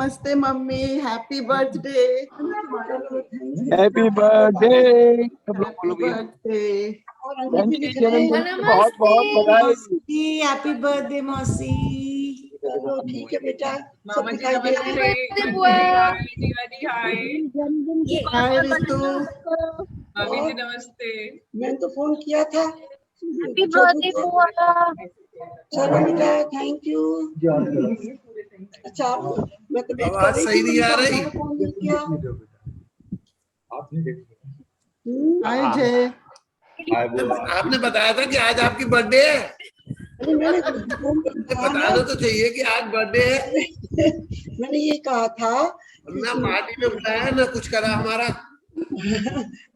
नमस्ते mummy, happy birthday. Happy birthday. Happy birthday. बहुत बहुत बधाई। हैप्पी बर्थडे मौसी। चलो ठीक है बेटा। मामा जी नमस्ते। हाय रितु। भाभी जी नमस्ते। मैंने तो फोन किया था। हैप्पी बर्थडे बुआ। चलो बेटा, थैंक यू। अच्छा, मैं तो वेट कर रही सही नहीं आ रही। फोन नहीं किया। हाय जय। आपने बताया था कि आज आपकी बर्थडे है। अरे मैंने फोन कर बताना तो चाहिए कि आज बर्थडे है। मैंने ये कहा था ना पार्टी में बुलाया ना कुछ करा हमारा।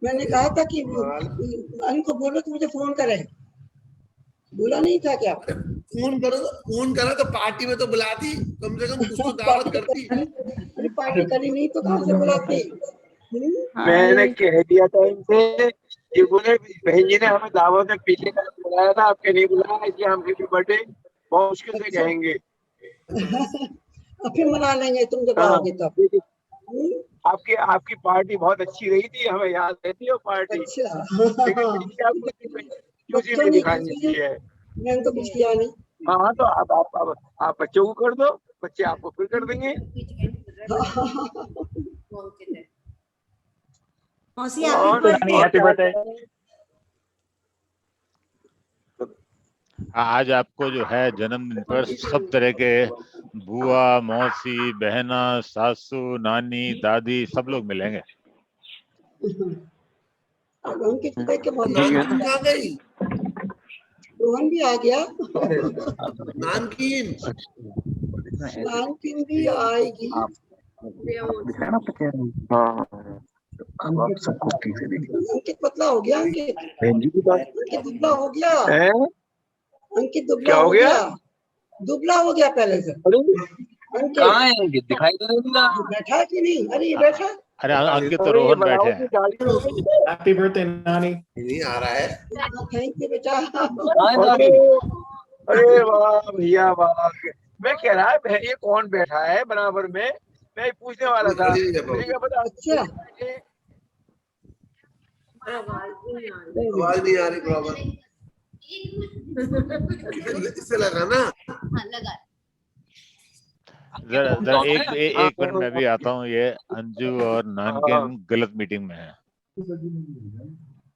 मैंने कहा था कि उनको बोलो कि मुझे फोन करे। बोला नहीं था क्या? फोन करा तो पार्टी में तो बुलाती, कम से कम कुछ तो दावत करती। अरे पार्टी करी नहीं तो कहाँ से बुलाती? मैंने कह दिया था इनसे, ये बोले बहन जी ने हमें दावत में पीछे का बुलाया था, आपके नहीं बुलाया, इसलिए हम हैप्पी बर्थडे बहुत मुश्किल से कहेंगे। फिर मना लेंगे तुम जब आओगे तब। आपकी पार्टी बहुत अच्छी रही थी, हमें याद रहती है वो पार्टी। अच्छा। आपको दिखानी चाहिए। मैंने तो कुछ किया नहीं। हाँ तो आप बच्चों को कर दो, बच्चे आपको फिर कर देंगे। मौसी हैप्पी बर्थडे। आज आपको जो है जन्मदिन पर सब तरह के बुआ, मौसी, बहना, सासू, नानी, दादी सब लोग मिलेंगे। अंकित देख के बहुत कहाँ गई? रोहन भी आ गया। नानकीन भी आएगी। अंकित पतला हो गया। अंकित दुबला हो गया। अंकित दुबला हो गया। दुबला हो गया पहले से। कहाँ है अंकित? दिखाई तो नहीं दिया। बैठा कि नहीं? अरे ये बैठा। अरे अंकित तो रोहन बैठे हैं। हैप्पी बर्थडे नानी। नहीं आ रहा है। थैंक यू बेटा। अरे वाह भैया वाह। मैं कह रहा है ये कौन बैठा है बराबर में, मैं पूछने वाला था। मुझे क्या पता। अच्छा, आवाज नहीं आ रही बराबर। इससे लगा ना। जरा एक मिनट मैं भी आता हूँ। ये अंजू और नानकिन गलत मीटिंग में है।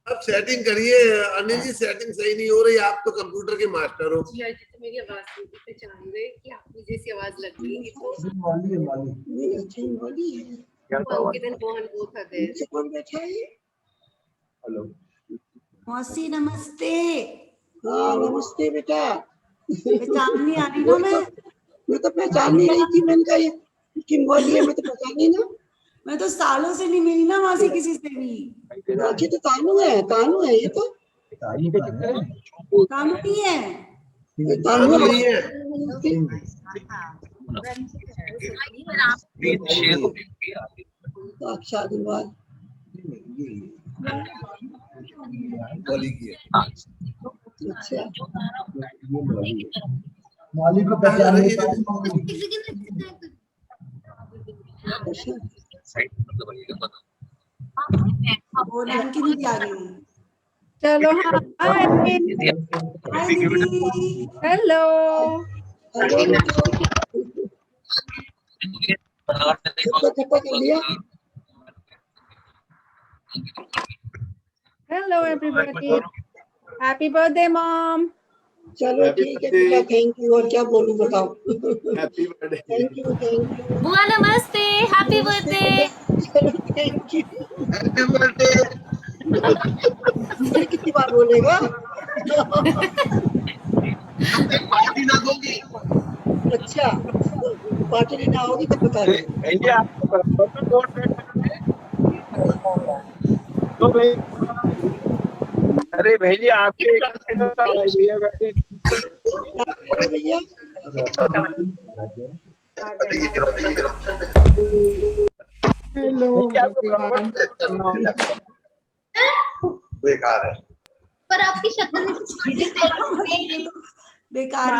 अब सेटिंग करिए अनिल जी, सेटिंग सही नहीं हो रही। आप तो कंप्यूटर के मास्टर हो। जी आज तो मेरी आवाज पहचान गए कि आपकी जैसी आवाज लग रही है। Ankit and Mohan both are there. कौन बैठा है? हेलो मौसी नमस्ते। हाँ नमस्ते बेटा। पहचान नहीं आ रही ना मैं तो पहचान नहीं रही थी। मैंने कहा ये किम बोली है, मैं तो पहचानी ना। मैं तो सालों से नहीं मिली ना मौसी किसी से भी। अच्छी तो तानू है ये तो। तानू नहीं है। तानू नहीं है। अच्छा धन्यवाद। अच्छा माली को पहचान नहीं वो नानकिन भी आ गई। चलो hi. Hello. Hello everybody. Happy birthday mom. चलो ठीक है बेटा, थैंक यू। और क्या बोलूं बताओ। Happy birthday. थैंक यू बुआ नमस्ते। Happy birthday. Thank you. Happy birthday. कितनी बार बोलेगा? पार्टी ना दोगी? अच्छा पार्टी लेना होगी तो बता दो। अरे भैया आपके भैया हेलो बेकार है पर आपकी शक्ल बेकार।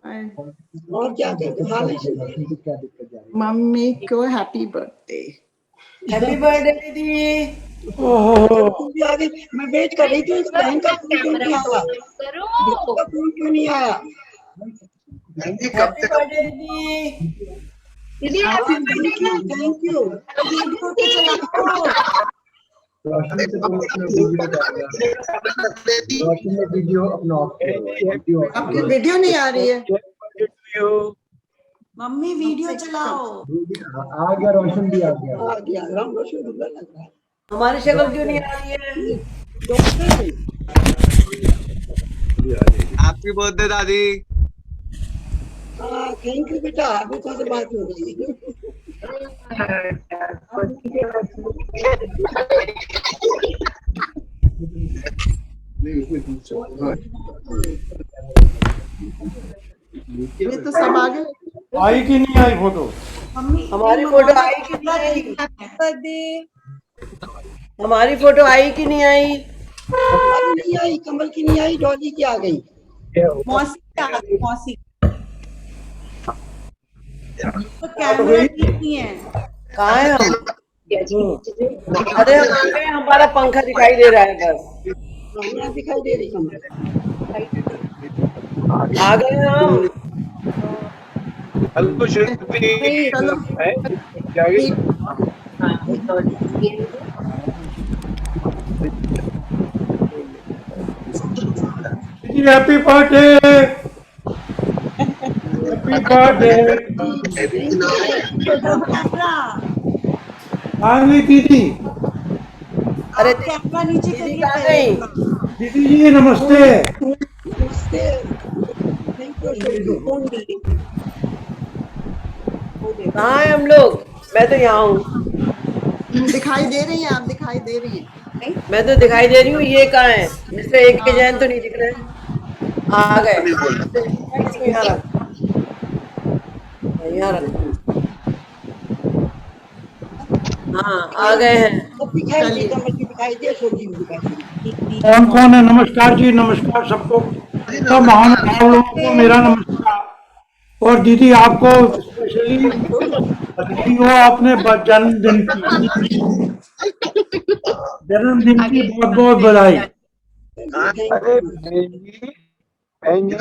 और क्या कहते हाल है? मम्मी को हैप्पी बर्थडे। हैप्पी बर्थडे दीदी। तुम भी आ गई। मैं वेट कर रही थी इस बहन का फोन क्यों नहीं आया? करो बहन का फोन क्यों नहीं आया? हैप्पी बर्थडे दीदी। दीदी थैंक यू। वीडियो पे चलाओ। वीडियो अपना आपकी वीडियो नहीं आ रही है। मम्मी वीडियो चलाओ। आ गया, रोशन भी आ गया। आ गया राम रोशन दुल्ला लग रहा है। हमारी शक्ल क्यों नहीं आ रही है? हैप्पी बर्थडे दादी। थैंक यू बेटा, अभी तुमसे बात हो गई। ये तो सब आ गए। आई कि नहीं आई फोटो? मम्मी हमारी फोटो आई कि नहीं आई? बर्थडे। हमारी फोटो आई कि नहीं आई? हमारी नहीं आई, कमल की नहीं आई, डॉली की आ गई। मौसी आ गई, मौसी। तो कैमरा ठीक नहीं है। कहाँ है हम? अरे हम आ गए, हमारा पंखा दिखाई दे रहा है बस। दिखाई दे रही है। आ गए हम। हेलो श्रुति। चलो। है? क्या गई? Happy birthday, happy birthday. Camera आ गई दीदी। अरे कैमरा नीचे दीदी करिए कहाँ पहले। गई? दीदी जी नमस्ते। नमस्ते। कहाँ है हम लोग? मैं तो यहाँ हूँ। दिखाई दे रही है, आप दिखाई दे रही है। मैं तो दिखाई दे रही हूँ, ये कहाँ है? मिस्टर एक के जैन तो नहीं दिख रहे। आ गए। इसको यहाँ रख। यहाँ रख। हाँ आ गए हैं। कौन कौन है? नमस्कार जी, नमस्कार सबको, सब महानुभाव लोगों को मेरा नमस्कार। और दीदी आपको स्पेशली बधाई हो अपने जन्मदिन की। जन्मदिन की बहुत बहुत बधाई। अरे बहन जी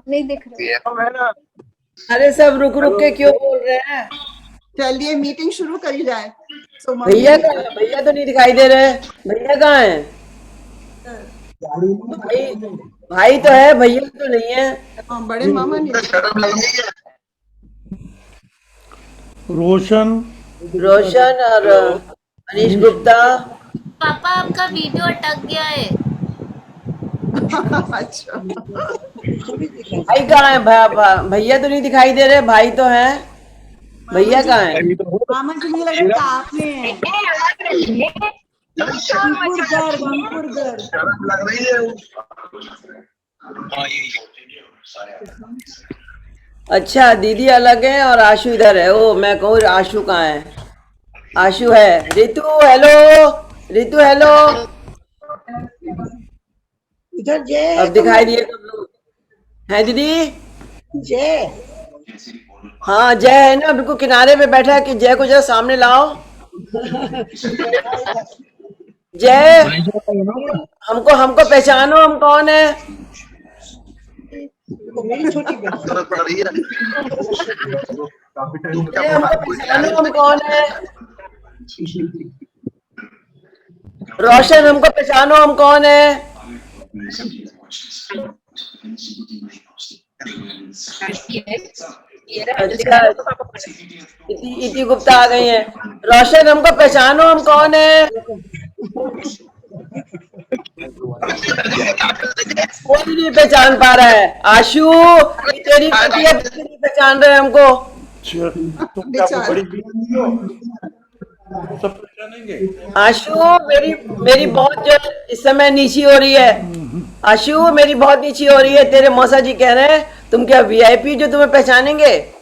नहीं दिख रहा। है ना। अरे सब रुक रुक के क्यों बोल रहे हैं? चलिए मीटिंग शुरू करी जाए। So, मम्मी- भैया कहाँ है? भैया तो नहीं दिखाई दे रहे। भैया कहाँ है? भाई भाई तो है, भैया तो नहीं है। हाँ, बड़े मामा नहीं। रोशन रोशन और अनीश गुप्ता। पापा आपका वीडियो अटक गया है। अच्छा। भाई कहाँ है? भैया तो नहीं दिखाई दे रहे। भाई तो है, भैया कहाँ है? मामा जी मुझे लग रहा है कार में है। गंगपुर घर। अच्छा दीदी अलग है और आशु इधर है। ओ मैं कहूँ आशु कहाँ है? आशु है। Ritu hello, Ritu hello. इधर जय अब दिखाई दिए सब लोग। है दीदी? जय। हाँ जय है ना, बिल्कुल किनारे पे बैठा है। कि जय को जरा सामने लाओ। जय हमको हमको पहचानो, हम कौन है? हमको पहचानो, हम कौन है? रोशन हमको पहचानो, हम कौन है? अच्छा इति गुप्ता आ गई है। रोशन हमको पहचानो, हम कौन है? कोई नहीं पहचान पा रहा है। आशु तेरी बेटी नहीं पहचान रहे हमको। तुम क्या बड़ी बीमारी हो? सब पहचानेंगे। आशु मेरी बहुत जो इस समय नीची हो रही है। आशु मेरी बहुत नीची हो रही है। तेरे मौसा जी कह रहे हैं तुम क्या वीआईपी जो तुम्हें पहचानेंगे?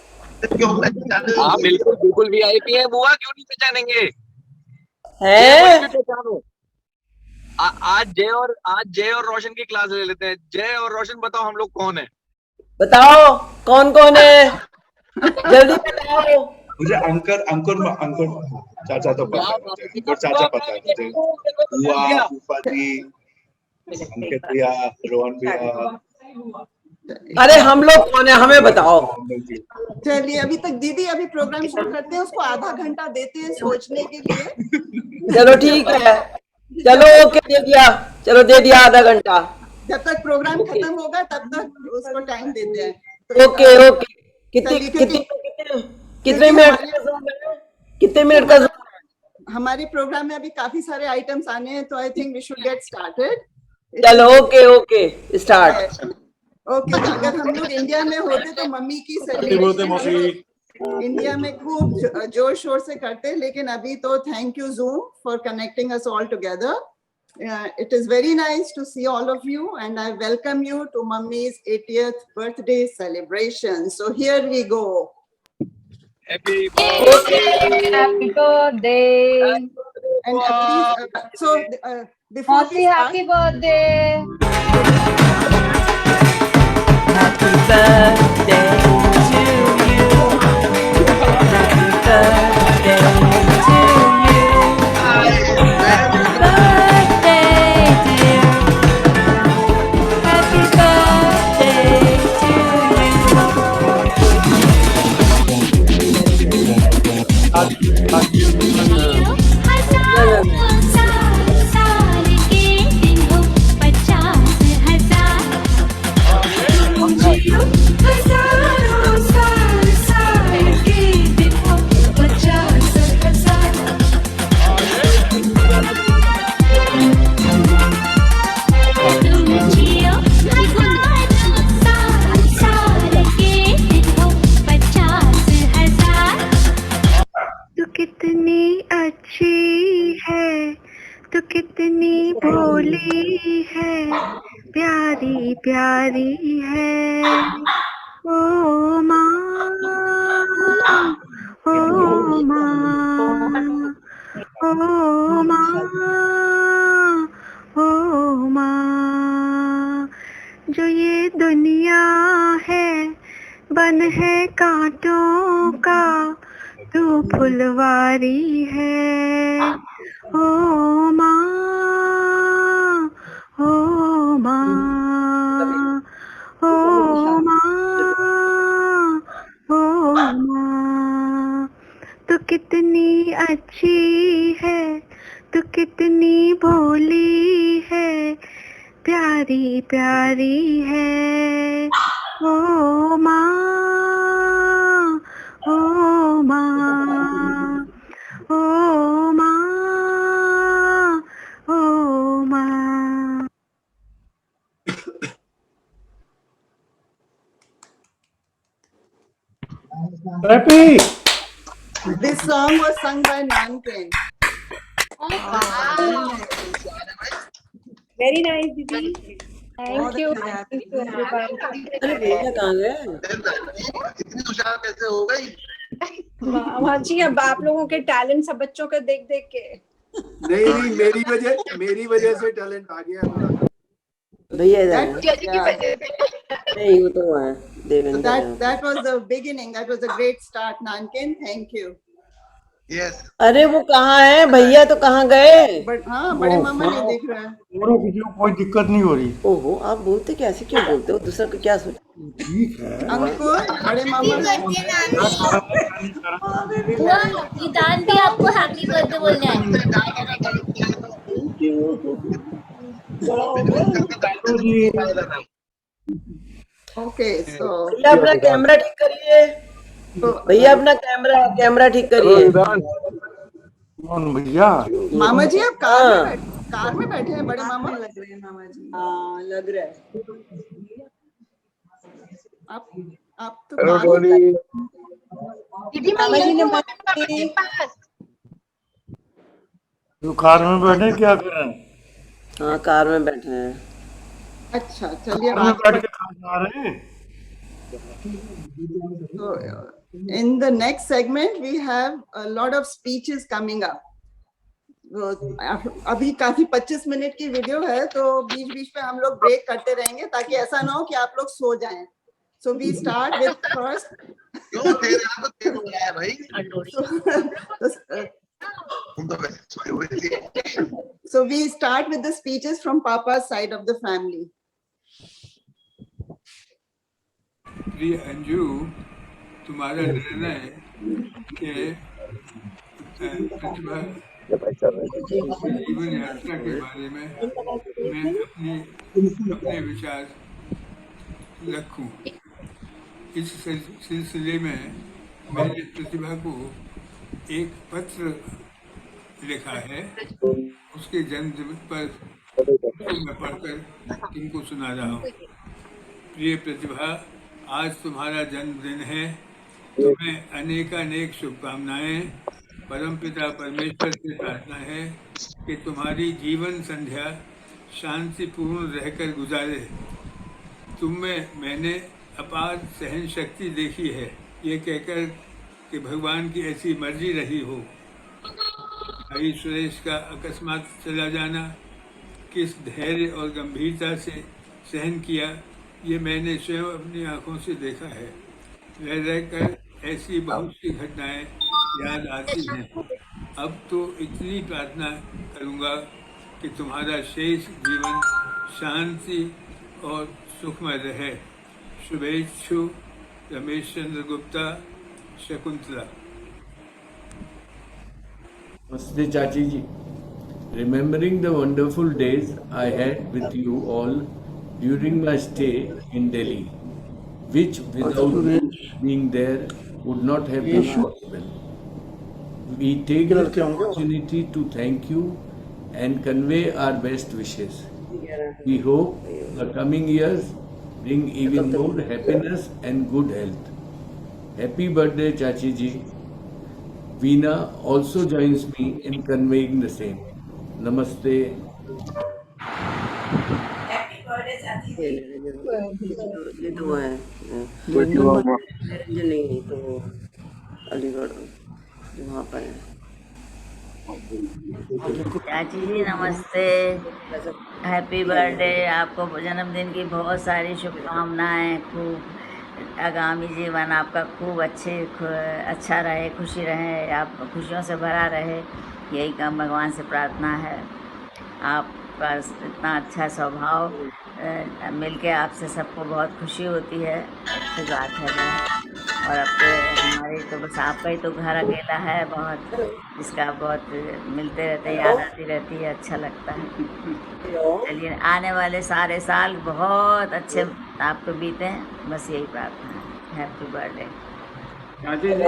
हाँ बिल्कुल बिल्कुल वीआईपी है बुआ, क्यों नहीं पहचानेंगे? हैं? आज जय और रोशन की क्लास ले लेते हैं। जय और रोशन बताओ हम लोग कौन है? बताओ कौन कौन है, जल्दी बताओ। मुझे अंकुर चाचा तो पता है, मुझे अंकुर चाचा पता है, मुझे बुआ, फूफा जी, अंकित भैया, रोहन भैया। अरे हम लोग कौन है हमें बताओ। चलिए अभी तक दीदी अभी प्रोग्राम शुरू करते हैं, उसको आधा घंटा देते हैं सोचने के लिए। चलो ठीक है, चलो ओके दे दिया, चलो दे दिया आधा घंटा। जब तक प्रोग्राम खत्म होगा तब तक उसको टाइम देते हैं। Okay okay. कितने मिनट का Zoom है? कितने मिनट का Zoom है? हमारे प्रोग्राम में अभी काफी सारे आइटम्स आने हैं, तो I think we should get started. चलो ओके ओके स्टार्ट। ओके, अगर हम लोग इंडिया में होते तो मम्मी की सेलिब्रेशन इंडिया में खूब जोर शोर से करते, लेकिन अभी तो thank you Zoom for connecting us all together. It is very nice to see all of you, and I welcome you to Mummy's 80th birthday celebration. So here we go. Happy birthday. Happy birthday. And please, before we Mausi, start, happy birthday. Happy birthday to you. Happy birthday to you. Happy birthday dear. Happy birthday to you. साल के दिन हो 50,000, हजारों साल के दिन हो 50,000। तुम जियो हजारों साल के दिन हो 50,000। तू कितनी अच्छी है, तू कितनी भोली है, प्यारी प्यारी है। ओ माँ, ओ माँ, ओ माँ, ओ माँ। जो ये दुनिया है बन है कांटों का, तू फुलवारी है। ओ माँ, ओ माँ, ओ माँ, ओ माँ। तू कितनी अच्छी है, तू कितनी भोली है, प्यारी प्यारी है। ओ माँ, ओ माँ, ओ माँ, ओ माँ। Happy this song was sung by Nankin. Very nice, Didi. Thank you. Thank you, everybody. अरे भैया कहाँ गए? इतनी होशियार कैसे हो गई? मामा जी, अब आप लोगों के टैलेंट सब बच्चों के देख देख के। नहीं, मेरी वजह से टैलेंट आ गया थोड़ा सा। भैया नहीं, वो तो है Devendra. that was the beginning. That was a great start, Nankin. Thank you. Yes. अरे वो कहाँ है भैया, तो कहाँ गए? हाँ, बड़े मामा नहीं दिख रहा है। दोनों किसी को कोई दिक्कत नहीं हो रही। ओहो, आप बोलते कैसे, क्यों बोलते हो? दूसरा को क्या सोच। ठीक है, अंकुर, बड़े मामा निदान भी आपको हैप्पी बर्थडे बोलना है। ओके, सो भैया अपना कैमरा ठीक करिए, भैया अपना कैमरा ठीक करिए। कौन भैया? मामा जी आप कार में बैठे हैं, बड़े मामा लग रहे हैं। मामा जी हाँ लग रहा है। आप तो कार में मामा जी ने जो कार में बैठे क्या कर रहे हैं? हाँ कार में बैठे हैं। अच्छा चलिए, कार में बैठ के कहाँ जा रहे हैं? So, in the next segment, we have a lot of speeches coming up. अभी काफी 25 मिनट की वीडियो है, तो बीच बीच में हम लोग ब्रेक करते रहेंगे ताकि ऐसा ना हो कि आप लोग सो जाएं। So we start with first. क्यों तेरा तो तेरा है भाई। So we start with the speeches from Papa's side of the family. प्रिय अंजू, तुम्हारा निर्णय के प्रतिभा जीवन यात्रा के बारे में मैं अपने विचार रखूं। इस सिलसिले में मैंने प्रतिभा को एक पत्र लिखा है, उसके जन्मदिन पर मैं पढ़कर तुमको सुना रहा हूँ। प्रिय प्रतिभा, आज तुम्हारा जन्मदिन है। तुम्हें अनेकानेक शुभकामनाएं। परमपिता परमेश्वर से प्रार्थना है कि तुम्हारी जीवन संध्या शांतिपूर्ण रहकर गुजारे। तुम में मैंने अपार सहन शक्ति देखी है, ये कहकर कि भगवान की ऐसी मर्जी रही हो। भाई सुरेश का अकस्मात चला जाना किस धैर्य और गंभीरता से सहन किया, ये मैंने स्वयं अपनी आंखों से देखा है। रह रहकर ऐसी बहुत सी घटनाएं याद आती हैं। अब तो इतनी प्रार्थना करूंगा कि तुम्हारा शेष जीवन शांति और सुखमय रहे। शुभेच्छु, Ramesh Chandra Gupta, Shakuntala. Namaste Chachi ji. Remembering the wonderful days I had with you all during my stay in Delhi, which without you being there would not have been possible. We take the opportunity to thank you and convey our best wishes. We hope the coming years bring even more happiness and good health. Happy birthday Chachi ji. Veena also joins me in conveying the same. Namaste. ये तो है निरंजनी, तो अलीगढ़ वहाँ पर है। चाची जी नमस्ते, happy birthday. आपको जन्मदिन की बहुत सारी शुभकामनाएं। खूब आगामी जीवन आपका खूब अच्छा रहे, खुशी रहे, आप खुशियों से भरा रहे, यही काम भगवान से प्रार्थना है। आपका इतना अच्छा स्वभाव मिलके आपसे सबको बहुत खुशी होती है, अच्छी बात है। और अब तो हमारी तो बस आपका ही तो घर अकेला है बहुत, जिसका बहुत मिलते रहते, याद आती रहती है, अच्छा लगता है। चलिए आने वाले सारे साल बहुत अच्छे आपको बीते हैं, बस यही प्रार्थना है। Happy birthday. चाची जी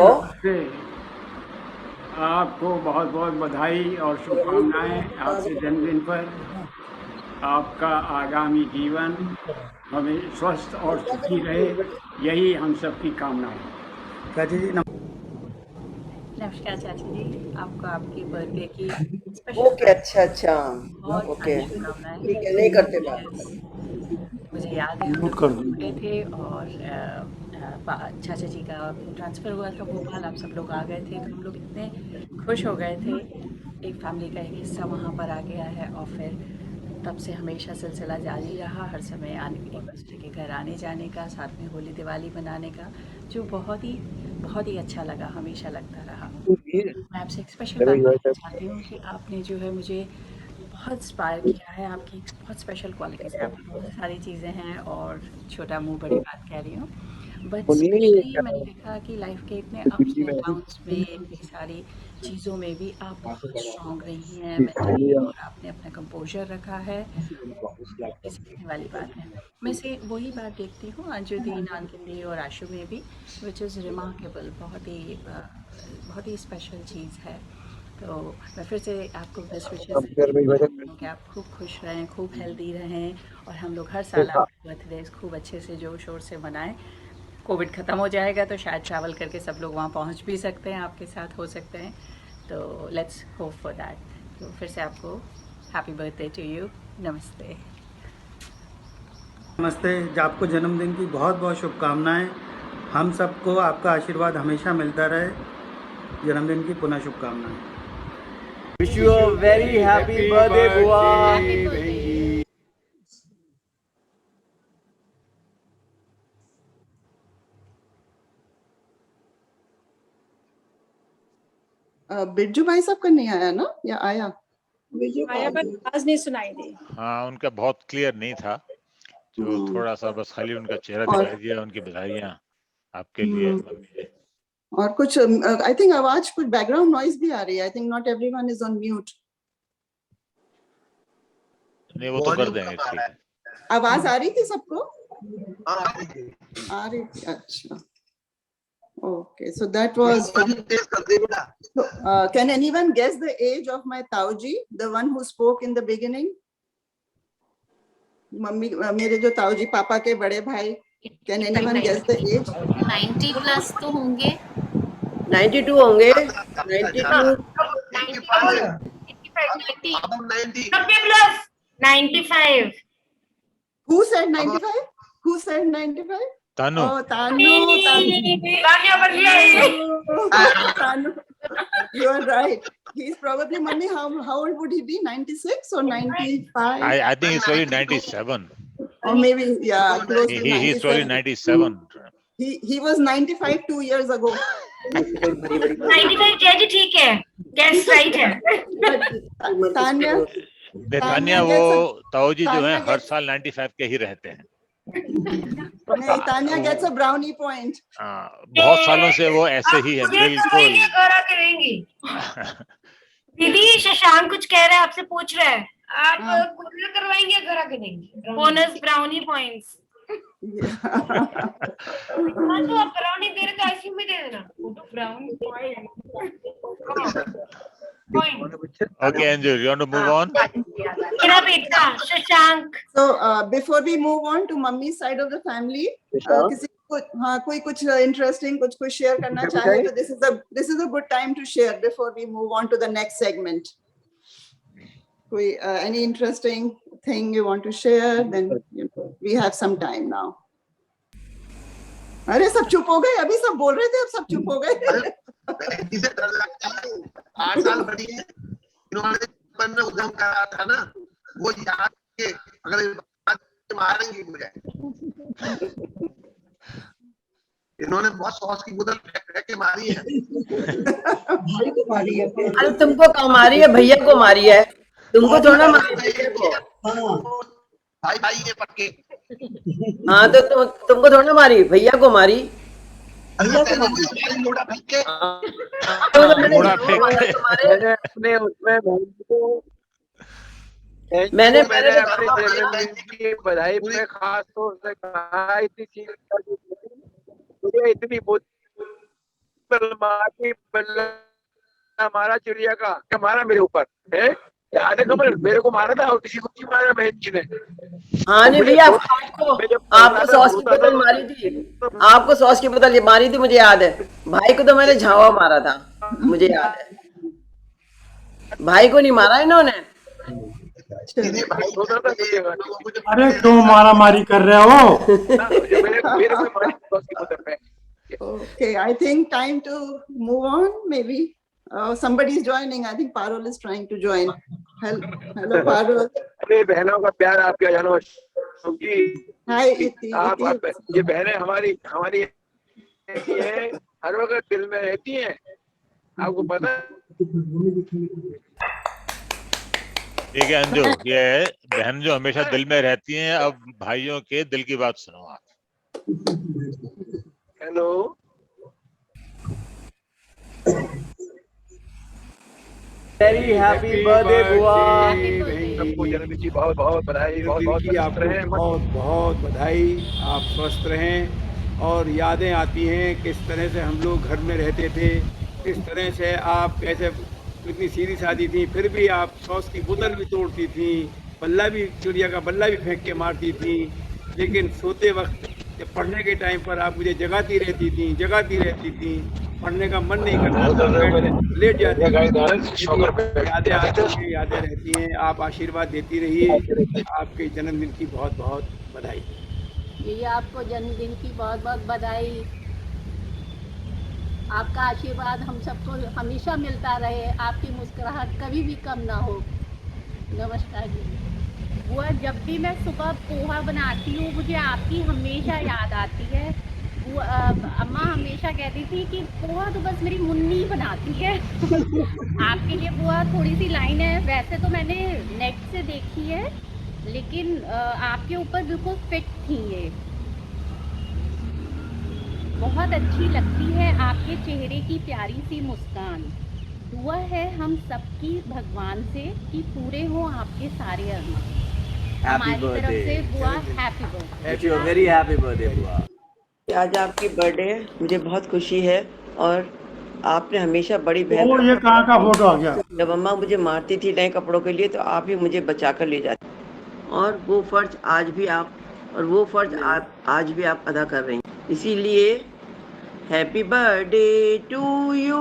आपको बहुत बहुत बधाई और शुभकामनाएं आपके जन्मदिन पर। आपका आगामी जीवन हमें स्वस्थ और सुखी रहे, यही हम सबकी कामना है। चाची जी नमस्कार चाची जी, आपको आपकी बर्थडे की ओके, अच्छा ओके, ठीक है, नहीं करते बात। मुझे याद है हम लोग छोटे थे और चाचा जी का ट्रांसफ़र हुआ था भोपाल, आप सब लोग आ गए थे, तो हम लोग इतने खुश हो गए थे। एक फैमिली का एक हिस्सा वहाँ पर आ गया है और फिर तब से हमेशा सिलसिला जारी रहा, हर समय एक दूसरे के घर आने जाने का, साथ में होली दिवाली मनाने का, जो बहुत ही अच्छा लगा, हमेशा लगता रहा। मैं आपसे एक स्पेशल बात कहना चाहती हूँ कि आपने जो है मुझे बहुत इंस्पायर किया है। आपकी बहुत स्पेशल क्वालिटीज़ है, आपकी बहुत सारी चीज़ें हैं और छोटा मुँह बड़ी बात कह रही हूँ, बट स्पेशली मैंने देखा कि लाइफ के इतने अप्स एंड डाउन्स में, इतनी सारी चीज़ों में भी आप बहुत स्ट्रॉन्ग रही हैं मेंटली, और आपने अपना कंपोजर रखा है। सीखने वाली बात है। मैं से वही बात देखती हूँ अंजुदीन, अंकिती और आशु में भी, विच इज़ रिमार्केबल, बहुत ही स्पेशल चीज़ है। तो मैं फिर से आपको बेस्ट विशेस कि आप खूब खुश रहें, खूब हेल्दी रहें, और हम लोग हर साल आपके बर्थडे खूब अच्छे से जोर शोर से मनाएं। कोविड ख़त्म हो जाएगा तो शायद ट्रैवल करके सब लोग वहाँ पहुँच भी सकते हैं, आपके साथ हो सकते हैं, तो लेट्स होप फॉर दैट। तो फिर से आपको हैप्पी बर्थडे टू यू। नमस्ते। आपको जन्मदिन की बहुत बहुत शुभकामनाएं। हम सबको आपका आशीर्वाद हमेशा मिलता रहे। जन्मदिन की पुनः शुभकामनाएं। Wish you a very happy birthday, Bua. बहन जी। बिरजू भाई साहब का नहीं आया ना, या आया? आया पर आवाज नहीं सुनाई दी। हाँ, उनका बहुत क्लियर नहीं था, जो थोड़ा सा बस खाली उनका चेहरा दिखाई दिया। उनकी बधाइयाँ आपके लिए मम्मी। और कुछ आई थिंक आवाज, कुछ बैकग्राउंड नॉइज भी आ रही है। I think not everyone is on mute. नहीं, वो तो कर देंगे, ठीक है। आवाज आ रही थी सबको? आ रही थी, अच्छा। Okay, so that was. Can anyone guess the age of my Tauji, the one who spoke in the beginning? Mummy, मेरे जो ताऊजी पापा के बड़े भाई, can anyone guess the age? 90 plus तो होंगे। 92 होंगे। 92 95। Who said 95? Who said 95? Tanu. Oh, Tanu. You are right. He's probably, Mummy, how old would he be? 96 or 95? I think he's probably 97. Or maybe, yeah, close to 97. He's probably 97. He was 95 2 years ago. 95 जज ठीक है, guess right है। तान्या वो ताऊजी जो है हर साल 95 के ही रहते हैं। नहीं, Tanya gets a brownie point. बहुत सालों से वो ऐसे ही है, बिल्कुल। दीदी शशांक कुछ कह रहा है, आपसे पूछ रहा है, आप कुरियर करवाएंगे, घर आके देंगे बोनस ब्राउनी पॉइंट्स। हाँ, तो आप ब्राउनी दे रहे तो आइसक्रीम भी दे देना, brownie Okay, Anju, you want to move on? मेरा बेटा Shashank. So before we move on to mummy's side of the family, किसी को कोई कुछ interesting कुछ share करना चाहे तो this is a good time to share before we move on to the next segment. कोई any interesting thing you want to share, then we have some time now. अरे सब चुप हो गए, अभी सब बोल रहे थे, अब सब चुप हो गए। 8 साल बड़ी है, इन्होंने उद्यम करा था ना, वो याद के अगर मारेंगे मुझे। इन्होंने बहुत सॉस की बोतल फेंक के मारी है। भाई को मारी है। अरे तुमको कहाँ मारी है? भैया को मारी है, तुमको थोड़ा मारी है। भाई ये पक्के। हाँ, तो तुमको थोड़ा मारी, भैया को मारी। मैंने अपने की बधाई में खास तौर से कहा, इतनी चीज मुझे इतनी हमारा चिड़िया का हमारा मेरे ऊपर है, याद है कमल? मेरे को मारा था और किसी को नहीं मारा बहन जी ने। हाँ नहीं भैया, आपको सॉस की बोतल मारी थी, आपको सॉस की बोतल मारी थी, मुझे याद है। भाई को तो मैंने झावा मारा था, मुझे याद है। भाई को नहीं मारा इन्होंने। अरे क्यों मारा मारी कर रहे हो? Okay, I think time to move on. Maybe somebody is joining. I think Parul is trying to join. Hello, Parul. अरे बहनों का प्यार आपके जानो जी। Hi, इति। आप ये बहनें हमारी है, हर वक्त दिल में रहती हैं, आपको पता है। ठीक है अंजू, ये बहन जो हमेशा दिल में रहती हैं, अब भाइयों के दिल की बात सुनो आप। हेलो, वेरी हैप्पी बर्थडे बुआ। सबको जन्मदिन की बहुत बहुत बधाई, बहुत बहुत बधाई। आप स्वस्थ रहें। और यादें आती हैं किस तरह से हम लोग घर में रहते थे, किस तरह से आप कैसे इतनी सीधी सादी थी, फिर भी आप सॉस की बोतल भी तोड़ती थी, बल्ला भी, चिड़िया का बल्ला भी फेंक के मारती थी, लेकिन सोते वक्त जब पढ़ने के टाइम पर आप मुझे जगाती रहती थी, पढ़ने का मन नहीं करता, लेट जाती, यादें रहती हैं। आप आशीर्वाद देती रहिए। आपके जन्मदिन की बहुत बहुत बधाई। जी, आपको जन्मदिन की बहुत बहुत बधाई। आपका आशीर्वाद हम सबको हमेशा मिलता रहे, आपकी मुस्कुराहट कभी भी कम ना हो। नमस्कार जी। बुआ, जब भी मैं सुबह पोहा बनाती हूँ मुझे आपकी हमेशा याद आती है। बुआ, अम्मा हमेशा कहती थी कि पोहा तो बस मेरी मुन्नी बनाती है। आपके लिए बुआ थोड़ी सी लाइन है, वैसे तो मैंने नेट से देखी है, लेकिन आपके ऊपर बिल्कुल फिट थी ये, बहुत अच्छी लगती है आपके चेहरे की प्यारी सी मुस्कान। दुआ है हम सबकी भगवान से कि पूरे हो आपके सारे अरमान। हमारी तरफ से बुआ happy birthday. Very happy birthday बुआ। आज आपकी बर्थडे है, मुझे बहुत खुशी है और आपने हमेशा बड़ी बहन। वो ये कहाँ का फोटो आ गया? जब अम्मा मुझे मारती थी नए कपड़ों के लिए तो आप ही मुझे बचा कर ले जाती, और वो फर्ज आज भी आप अदा कर रही हैं। इसीलिए happy birthday to you,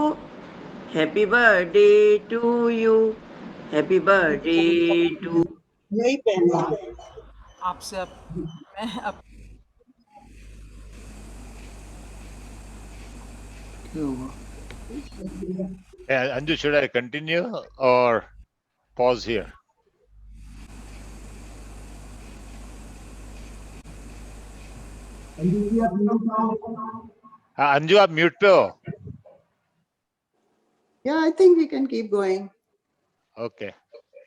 happy birthday to you, happy birthday to. यही पहना आपसे मैं Anju, should I continue or pause here? Anju आप म्यूट पे हो? Yeah, I think we can keep going. Okay.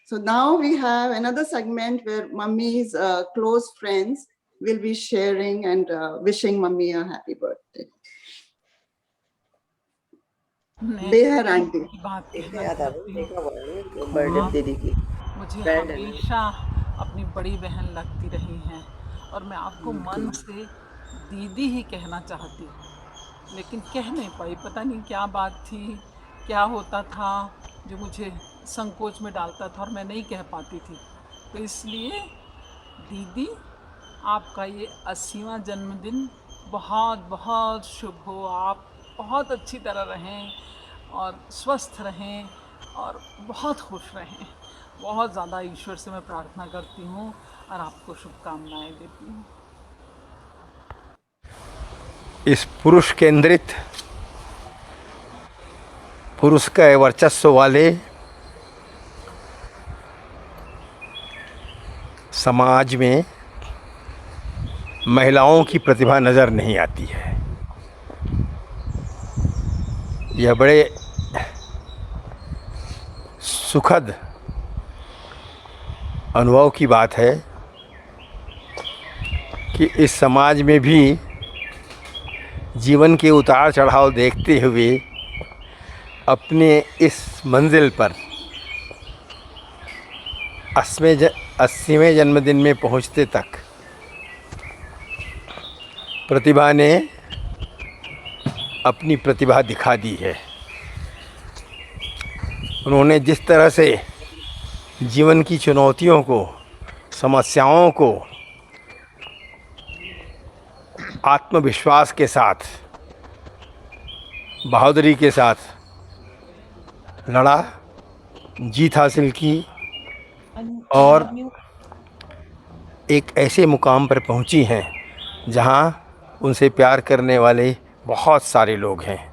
So now we have another segment where Mummy's close friends will be sharing and wishing Mummy a happy birthday. Behar aunty मुझे हमेशा अपनी बड़ी बहन लगती रही हैं और मैं आपको मन से दीदी ही कहना चाहती हूँ, लेकिन कह नहीं पाई। पता नहीं क्या बात थी, क्या होता था जो मुझे संकोच में डालता था और मैं नहीं कह पाती थी। तो इसलिए दीदी, आपका ये 80वां जन्मदिन बहुत बहुत शुभ हो। आप बहुत अच्छी तरह रहें और स्वस्थ रहें और बहुत खुश रहें। बहुत ज़्यादा ईश्वर से मैं प्रार्थना करती हूँ और आपको शुभकामनाएं देती हूँ। इस पुरुष केंद्रित, पुरुष का वर्चस्व वाले समाज में महिलाओं की प्रतिभा नज़र नहीं आती है। यह बड़े सुखद अनुभव की बात है कि इस समाज में भी जीवन के उतार चढ़ाव देखते हुए अपने इस मंजिल पर 80वें जन्मदिन में पहुंचते तक प्रतिभा ने अपनी प्रतिभा दिखा दी है। उन्होंने जिस तरह से जीवन की चुनौतियों को, समस्याओं को आत्मविश्वास के साथ, बहादुरी के साथ लड़ा, जीत हासिल की और एक ऐसे मुकाम पर पहुंची हैं जहां उनसे प्यार करने वाले बहुत सारे लोग हैं।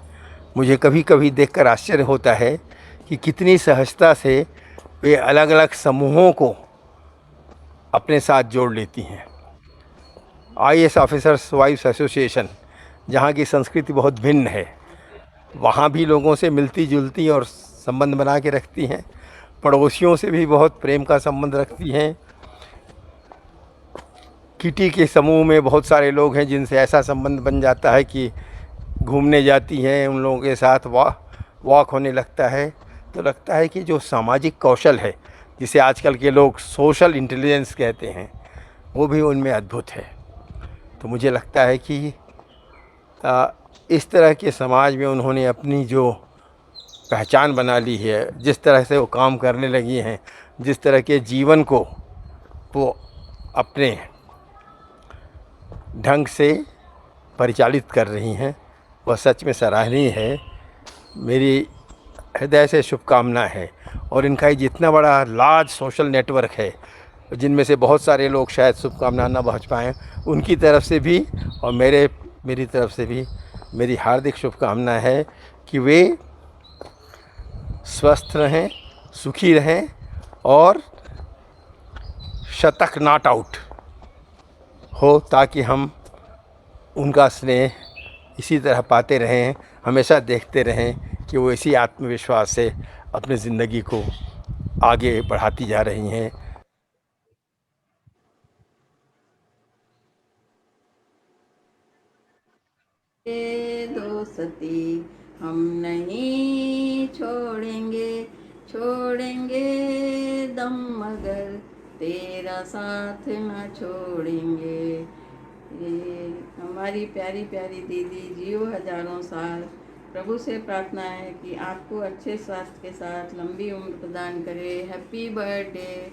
मुझे कभी कभी देखकर आश्चर्य होता है कि कितनी सहजता से वे अलग अलग समूहों को अपने साथ जोड़ लेती हैं। IAS ऑफिसर्स वाइफ्स एसोसिएशन, जहाँ की संस्कृति बहुत भिन्न है, वहाँ भी लोगों से मिलती जुलती और संबंध बना के रखती हैं। पड़ोसियों से भी बहुत प्रेम का संबंध रखती हैं। किटी के समूह में बहुत सारे लोग हैं जिनसे ऐसा संबंध बन जाता है कि घूमने जाती हैं, उन लोगों के साथ वॉक होने लगता है। तो लगता है कि जो सामाजिक कौशल है, जिसे आजकल के लोग सोशल इंटेलिजेंस कहते हैं, वो भी उनमें अद्भुत है। तो मुझे लगता है कि इस तरह के समाज में उन्होंने अपनी जो पहचान बना ली है, जिस तरह से वो काम करने लगी हैं, जिस तरह के जीवन को वो अपने ढंग से परिचालित कर रही हैं, वह सच में सराहनीय है। मेरी हृदय से शुभकामना है। और इनका ही जितना बड़ा लार्ज सोशल नेटवर्क है, जिनमें से बहुत सारे लोग शायद शुभकामना न पहुँच पाएँ, उनकी तरफ से भी और मेरी तरफ से भी मेरी हार्दिक शुभकामना है कि वे स्वस्थ रहें, सुखी रहें और शतक नॉट आउट हो, ताकि हम उनका स्नेह इसी तरह पाते रहें, हमेशा देखते रहें कि वो इसी आत्मविश्वास से अपनी ज़िंदगी को आगे बढ़ाती जा रही हैं। दोस्ती हम नहीं छोड़ेंगे, छोड़ेंगे दम मगर तेरा साथ न छोड़ेंगे। ये हमारी प्यारी प्यारी दीदी जियो हजारों साल। प्रभु से प्रार्थना है कि आपको अच्छे स्वास्थ्य के साथ लंबी उम्र प्रदान करे। Happy birthday.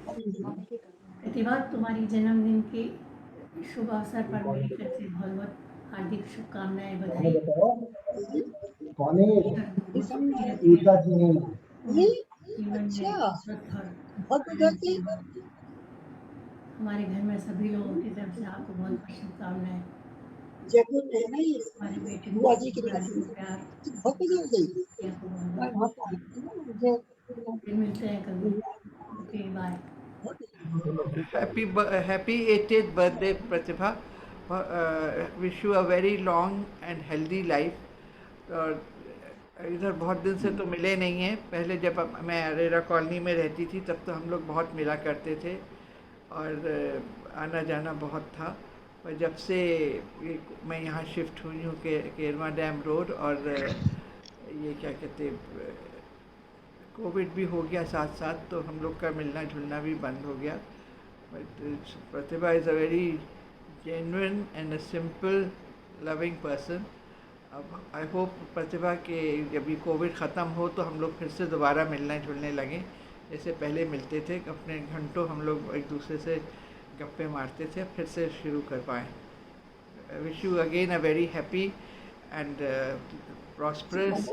प्रतिभा, तुम्हारी जन्मदिन के शुभ अवसर पर मेरी तरफ से बहुत बहुत हार्दिक शुभकामनाएं, बधाई। हमारे घर में सभी लोगों की तरफ से आपको बहुत बहुत शुभकामनाएं। हमारे बेटे को प्यार। फिर मिलते हैं कभी। Okay, bye. Happy 80th birthday, Pratibha. Wish you a very long and healthy life. और इधर बहुत दिन से तो मिले नहीं हैं। पहले जब मैं अरेरा कॉलोनी में रहती थी तब तो हम लोग बहुत मिला करते थे और आना जाना बहुत था। पर जब से मैं यहाँ शिफ्ट हुई हूँ केरवा डैम रोड, और ये क्या कहते कोविड भी हो गया साथ साथ, तो हम लोग का मिलना जुलना भी बंद हो गया। But Pratibha is a very genuine and a simple loving person. अब आई होप प्रतिभा के जब ये कोविड ख़त्म हो तो हम लोग फिर से दोबारा मिलने जुलने लगें, जैसे पहले मिलते थे। अपने घंटों हम लोग एक दूसरे से गप्पे मारते थे, फिर से शुरू कर पाएँ। I wish you again a very happy and prosperous,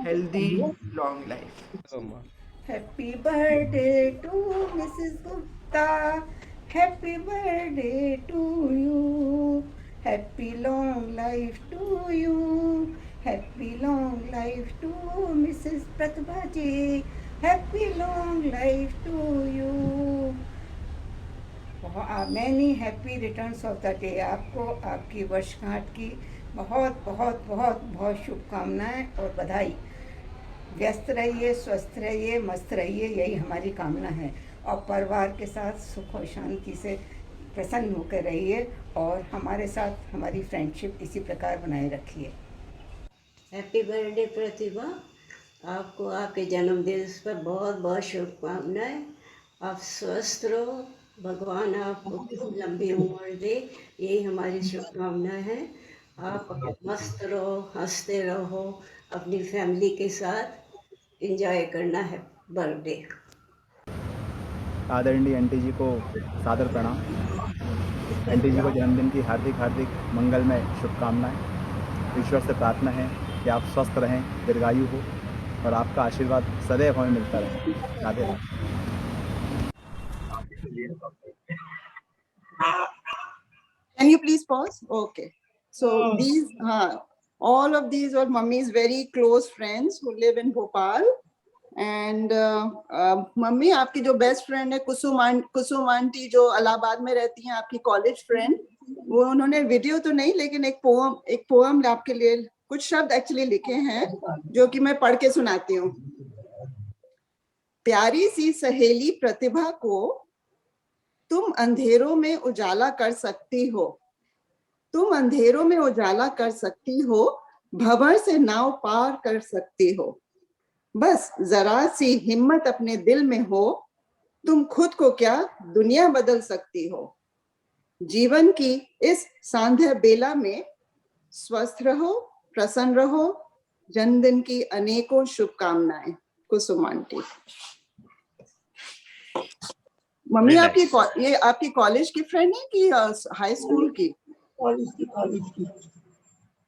healthy, long life. Happy birthday to Mrs. Gupta. Happy birthday to you. Happy long life to you. Happy long life to Mrs. Pratibha ji. Happy long life to you. Many happy returns of the day. आपको आपकी वर्षगांठ की बहुत बहुत बहुत बहुत शुभकामनाएं और बधाई। व्यस्त रहिए, स्वस्थ रहिए, मस्त रहिए, यही हमारी कामना है। और परिवार के साथ सुख और शांति से प्रसन्न होकर रहिए और हमारे साथ हमारी फ्रेंडशिप इसी प्रकार बनाए रखिए। हैप्पी बर्थडे प्रतिभा, आपको आपके जन्मदिन पर बहुत बहुत शुभकामनाएं। आप स्वस्थ रहो, भगवान आपको लंबी उम्र दे, यही हमारी शुभकामना है। आप मस्त रहो, हंसते रहो, अपनी फैमिली के साथ एंजॉय करना है बर्थडे। आदरणीय आंटी जी को सादर प्रणाम। आंटी जी को जन्मदिन की हार्दिक हार्दिक मंगलमय शुभकामनाएं। ईश्वर से प्रार्थना है कि आप स्वस्थ रहें, दीर्घायु हो और आपका आशीर्वाद सदैव हमें मिलता रहे। Radhe Radhe. Can you please pause? Okay. So these, all of these are mummy's very close friends who live in Bhopal. And mummy आपकी जो बेस्ट फ्रेंड है कुसुम आंटी जो इलाहाबाद में रहती हैं, आपकी कॉलेज फ्रेंड, वो उन्होंने वीडियो तो नहीं लेकिन एक पोएम आपके लिए कुछ शब्द एक्चुअली लिखे हैं जो कि मैं पढ़ के सुनाती हूँ। प्यारी सी सहेली प्रतिभा को तुम अंधेरों में उजाला कर सकती हो, तुम अंधेरों में उजाला कर सकती हो, भंवर से नाव पार कर सकती हो। बस जरा सी हिम्मत अपने दिल में हो, तुम खुद को क्या दुनिया बदल सकती हो। जीवन की इस सांध्य बेला में स्वस्थ रहो, प्रसन्न रहो। जन्मदिन की अनेकों शुभकामनाएं। कुसुम आंटी। मम्मी आपकी ये आपकी कॉलेज की फ्रेंड है कि हाई स्कूल की?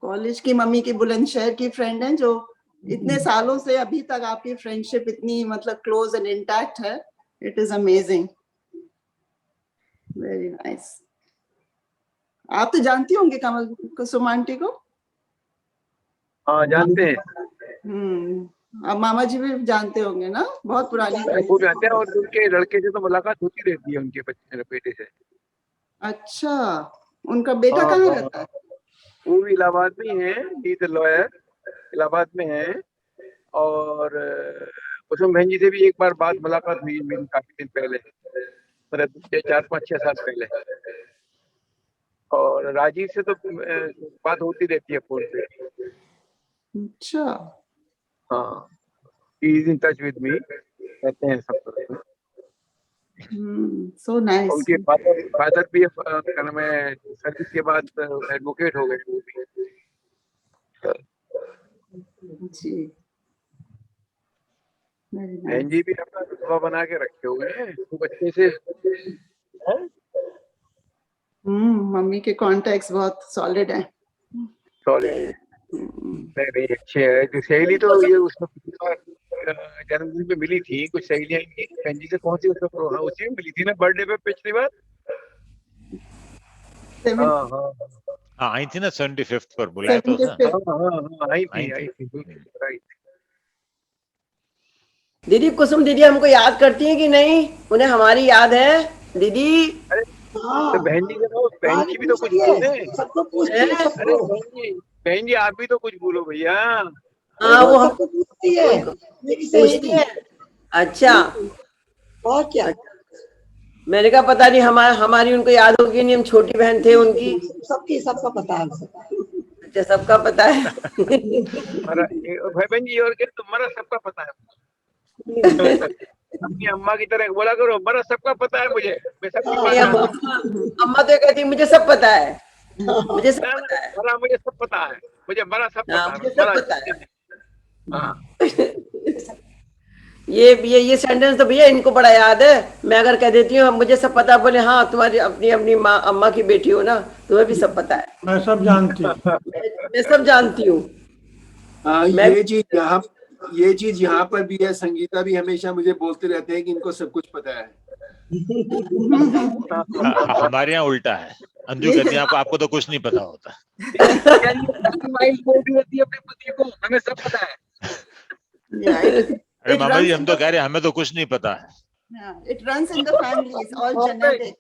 कॉलेज की मम्मी की बुलंदशहर की फ्रेंड है, जो इतने सालों से अभी तक आपकी फ्रेंडशिप इतनी मतलब क्लोज एंड इंटैक्ट है। It is amazing, very nice. आप तो जानती होंगे कमल कुसुम आंटी को? हाँ जानते हैं। अब मामा जी भी जानते होंगे ना, बहुत पुरानी वो जानते हैं, और उनके लड़के से तो मुलाकात होती रहती है, उनके बेटे से। अच्छा, उनका बेटा कहाँ रहता है? वो भी इलाहाबाद में है, ही इज लॉयर, इलाहाबाद में है। और कुसुम बहन जी से भी एक बार बात मुलाकात हुई मेरी काफी दिन पहले, मतलब 4-5-6 साल पहले। और राजीव से तो बात होती रहती है फोन पे। अच्छा, हाँ, he is in touch with me, कहते हैं सब तरह। So nice. उनके फादर भी क्या नाम है, सर्विस के बाद एडवोकेट हो गए वो भी। जी, बहन जी भी अपना रुतबा बना के रखे हुए हैं खूब अच्छे से। मम्मी के कॉन्टेक्ट्स बहुत सॉलिड हैं। सॉलिड नहीं अच्छे है। जो सहेली तो ये उसको जन्मदिन पे मिली थी, कुछ सहेलियां बहन जी से कौन सी उसको उसी में मिली थी ना, बर्थडे पे पिछली बार। हाँ आई थी ना 75th पर बुलाया तो उसने। आई थी राइट। दीदी कुसुम दीदी हमको याद करती है कि नहीं? उन्हें हमारी याद है दीदी? तो बहन जी बहन जी भी तो कुछ बोलते हैं। अरे बहन जी आप भी तो कुछ बोलो भैया। हाँ वो हमको पूछती है। अच्छा, और क्या? मैंने कहा पता नहीं हमारी उनको याद होगी नहीं, हम छोटी बहन थे उनकी। सबका पता है। अच्छा, सबका पता है। भाई बहन जी और क्या, तुम्हारा सबका पता है। अपनी अम्मा की तरह बोला करो, मेरा सबका पता है मुझे, मैं सबकी बात। अम्मा तो कहती है मुझे सब पता है, मुझे सब पता है, मुझे सब पता है, मुझे बड़ा सब पता है। ये सेंटेंस तो भैया इनको बड़ा याद है। मैं अगर कह देती हूँ मुझे सब पता, बोले हाँ तुम्हारी अपनी माँ अम्मा की बेटी हो ना, तुम्हें भी सब पता है। मैं सब जानती हूँ। मैं सब जानती हूँ। ये चीज यहाँ पर भी है। संगीता भी हमेशा मुझे बोलते रहते हैं कि इनको सब कुछ पता है। हमारे यहाँ उल्टा है, अंजू कहती है आपको तो कुछ नहीं पता होता। अपने पति को हमें सब पता है। अरे मामा जी हम तो कह रहे हैं हमें तो कुछ नहीं पता है। It runs in the family, it's all genetic.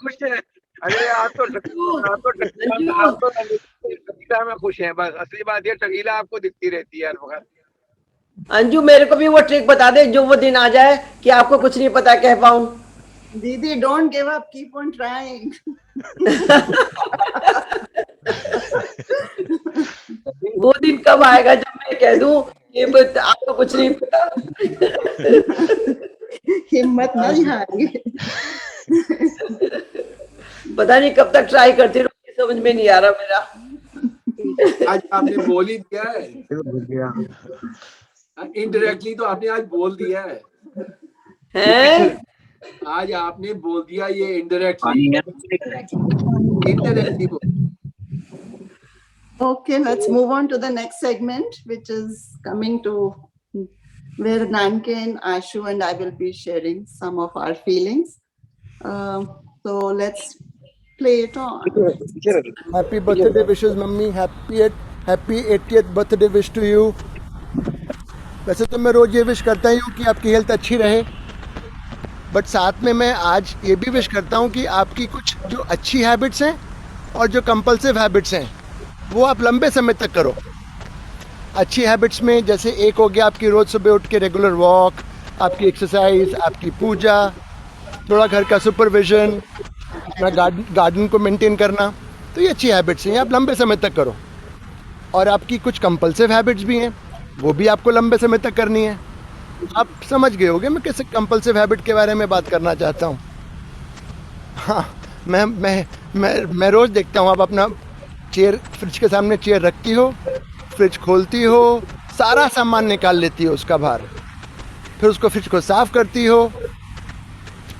खुश है। अरे आप तो टकीला में खुश हैं, बस असली बात ये टकीला आपको दिखती रहती है हर वक्त। अंजू मेरे को भी वो ट्रिक बता दे जो वो दिन आ जाए कि आपको कुछ नहीं पता कह पाऊं। दीदी don't give up, keep on trying. वो दिन कब आएगा जब मैं कह दूं कि आपको कुछ नहीं पता? हिम्मत नहीं हारी। पता नहीं कब तक ट्राई करती रहूंगी, समझ में नहीं आ रहा मेरा। आज आपने बोल ही दिया है, इनडायरेक्टली तो आपने आज बोल दिया है। आज आपने बोल दिया ये indirectly. Okay, let's move on to the next segment, which is coming to where Nanke and Ashu and I will be sharing some of our feelings. So let's play it on. Happy birthday wishes, mummy. Happy 80th birthday wish to you. वैसे तो मैं रोज ये wish करता ही हूँ कि आपकी health अच्छी रहे, बट साथ में मैं आज ये भी विश करता हूँ कि आपकी कुछ जो अच्छी हैबिट्स हैं और जो कंपल्सिव हैबिट्स हैं वो आप लंबे समय तक करो। अच्छी हैबिट्स में जैसे एक हो गया आपकी रोज़ सुबह उठ के रेगुलर वॉक, आपकी एक्सरसाइज, आपकी पूजा, थोड़ा घर का सुपरविजन, अपना गार्डन को मेंटेन करना, तो ये अच्छी हैबिट्स हैं, आप लंबे समय तक करो। और आपकी कुछ कंपल्सिव हैबिट्स भी हैं, वो भी आपको लंबे समय तक करनी है। आप समझ गए होंगे मैं किस कंपल्सिव हैबिट के बारे में बात करना चाहता हूँ। हाँ, मैं रोज़ देखता हूँ आप अपना चेयर, फ्रिज के सामने चेयर रखती हो, फ्रिज खोलती हो, सारा सामान निकाल लेती हो उसका बाहर, फिर उसको फ्रिज को साफ़ करती हो।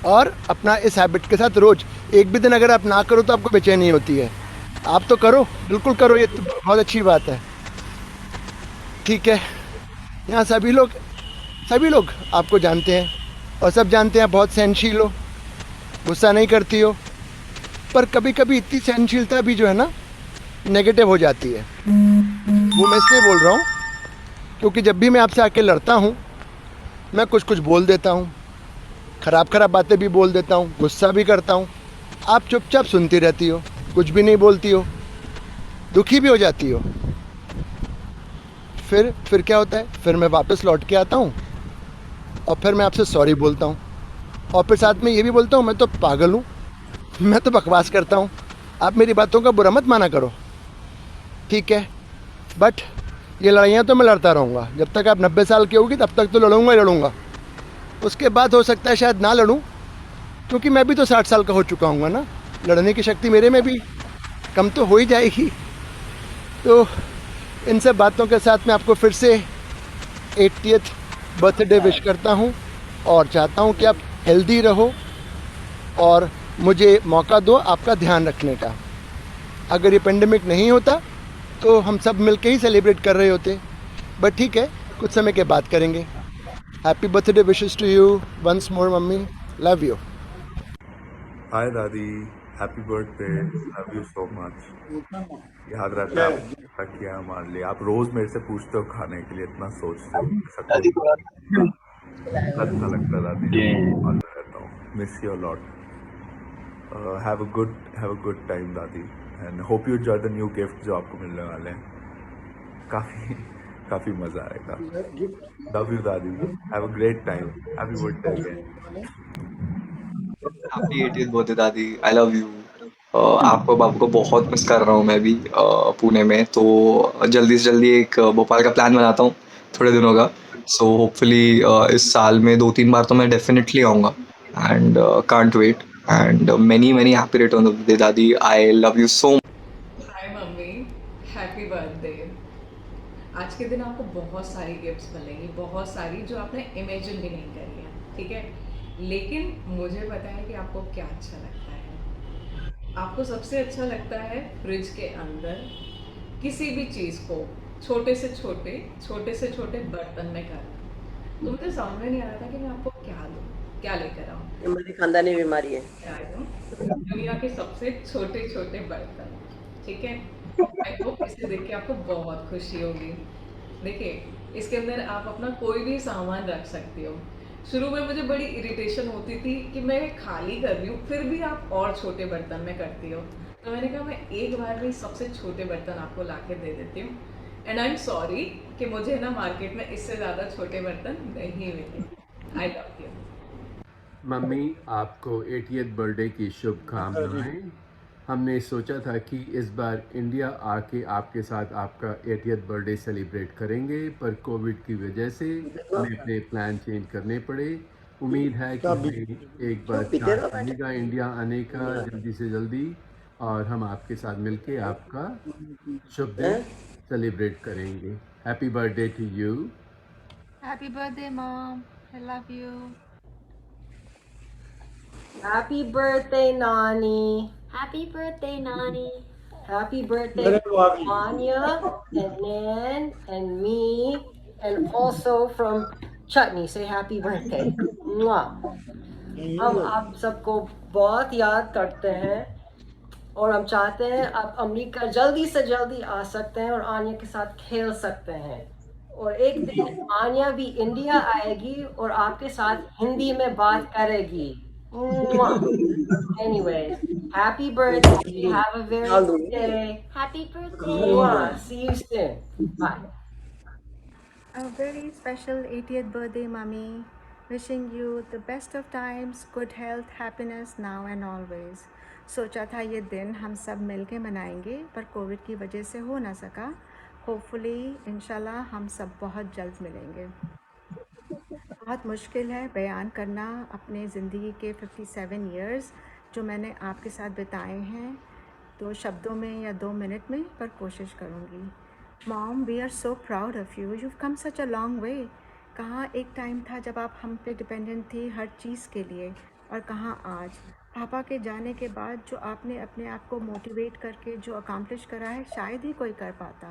और अपना इस हैबिट के साथ रोज़ एक भी दिन अगर आप ना करो तो आपको बेचैनी होती है। आप तो करो, बिल्कुल करो, ये तो बहुत अच्छी बात है। ठीक है, यहाँ सभी लोग आपको जानते हैं और सब जानते हैं बहुत सहनशील हो, गुस्सा नहीं करती हो, पर कभी कभी इतनी सहनशीलता भी जो है ना नेगेटिव हो जाती है। वो मैं इसलिए बोल रहा हूँ क्योंकि जब भी मैं आपसे आके लड़ता हूँ मैं कुछ कुछ बोल देता हूँ, ख़राब ख़राब बातें भी बोल देता हूँ, गुस्सा भी करता हूँ। आप चुपचाप सुनती रहती हो, कुछ भी नहीं बोलती हो, दुखी भी हो जाती हो। फिर क्या होता है, फिर मैं वापस लौट के आता हूँ और फिर मैं आपसे सॉरी बोलता हूँ और फिर साथ में ये भी बोलता हूँ मैं तो पागल हूँ, मैं तो बकवास करता हूँ, आप मेरी बातों का बुरा मत माना करो, ठीक है। बट ये लड़ाइयाँ तो मैं लड़ता रहूँगा जब तक आप 90 साल की होगी, तब तक तो लड़ूंगा ही लड़ूंगा। उसके बाद हो सकता है शायद ना लड़ूँ, क्योंकि मैं भी तो 60 साल का हो चुका हूँ ना, लड़ने की शक्ति मेरे में भी कम तो हो ही जाएगी। तो इन सब बातों के साथ मैं आपको फिर से 80th बर्थडे विश करता हूँ और चाहता हूँ कि आप हेल्दी रहो और मुझे मौका दो आपका ध्यान रखने का। अगर ये पेंडेमिक नहीं होता तो हम सब मिलके ही सेलिब्रेट कर रहे होते, बट ठीक है, कुछ समय के बाद करेंगे। Happy birthday wishes to you once more मम्मी, लव यू। हाय दादी, happy birthday, love you so much. याद रहता है आपका किया हमारे लिए, आप रोज मेरे से पूछते हो खाने के लिए, इतना सोचते हो, ऐसा कोई अच्छा लगता है दादी, और रहता हूँ, miss you lot. Have a good time दादी and hope you enjoy the new gift जो आपको मिलने वाले हैं, काफी मजा आएगा। लव यू दादी, have a great time, happy birthday again. Happy 80th birthday दादी, आई लव यू। आपको बाबू को बहुत मिस कर रहा हूँ मैं भी पुणे में, तो जल्दी से जल्दी एक भोपाल का प्लान बनाता हूँ थोड़े दिनों का। सो होपफुली इस साल में 2-3 बार तो मैं डेफिनेटली आऊँगा and can't wait and many happy return of the day दादी, I love you so much. Hi मम्मी, हैप्पी बर्थडे। आज के दिन आपको बहुत सारी गिफ्ट्स मिलेंगी, बहुत सारी जो आपने इमेजिन भी नहीं करी है, ठीक है। लेकिन मुझे पता है कि आपको क्या अच्छा लगता है। आपको सबसे अच्छा लगता है फ्रिज के अंदर किसी भी चीज़ को छोटे से छोटे बर्तन में करना। तो मुझे समझ में नहीं आ रहा था कि मैं आपको क्या दूँ, क्या लेकर आऊँ। ये मेरी खानदानी बीमारी है। दुनिया के सबसे छोटे बर्तन, ठीक है। आई होप इसे देख के आपको बहुत खुशी होगी। देखिए, इसके अंदर आप अपना कोई भी सामान रख सकती हो। शुरू में मुझे बड़ी इरिटेशन होती थी कि मैं खाली कर रही हूँ, फिर भी आप और छोटे बर्तन में करती हो। तो मैंने कहा मैं एक बार में सबसे छोटे बर्तन आपको ला के दे देती हूँ। एंड आई एम सॉरी कि मुझे ना मार्केट में इससे ज़्यादा छोटे बर्तन नहीं मिले। आई लव यू मम्मी, आपको 80th बर्थडे की शुभकामनाएं। हमने सोचा था कि इस बार इंडिया आके आपके साथ आपका 80th बर्थडे सेलिब्रेट करेंगे, पर कोविड की वजह से हमें अपने प्लान चेंज करने पड़े। उम्मीद है कि हमें एक बार चांस मिलेगा इंडिया आने का जल्दी से जल्दी, और हम आपके साथ मिलके आपका शुभ दिन सेलिब्रेट करेंगे। Happy birthday to you. Happy birthday, Mom. I love you. Happy birthday, Nani. Happy birthday, Nani. Happy birthday, Anya, and Nan, and me, and also from Chutney. Say happy birthday. Mwah. हम आप सबको बहुत याद करते हैं और हम चाहते हैं आप अमेरिका जल्दी से जल्दी आ सकते हैं और आन्या के साथ खेल सकते हैं। और एक दिन आन्या भी इंडिया आएगी और आपके साथ हिंदी में बात करेगी। Anyways, happy birthday. Have a very good day. Happy birthday. See you soon. Bye. A very special 80th birthday, Mommy. Wishing you the best of times, good health, happiness now and always. सोचा था ये दिन हम सब मिलके मनाएंगे, पर Covid की वजह से हो ना सका। होपफुली इंशाल्लाह हम सब बहुत जल्द मिलेंगे। बहुत मुश्किल है बयान करना अपने ज़िंदगी के 57 इयर्स जो मैंने आपके साथ बिताए हैं, तो शब्दों में या 2 मिनट में, पर कोशिश करूँगी। Mom, we are so proud of you, you come such a long way. कहाँ एक टाइम था जब आप हम पे डिपेंडेंट थी हर चीज़ के लिए, और कहाँ आज। पापा के जाने के बाद जो आपने अपने आप को मोटिवेट करके जो अकम्प्लिश करा है, शायद ही कोई कर पाता।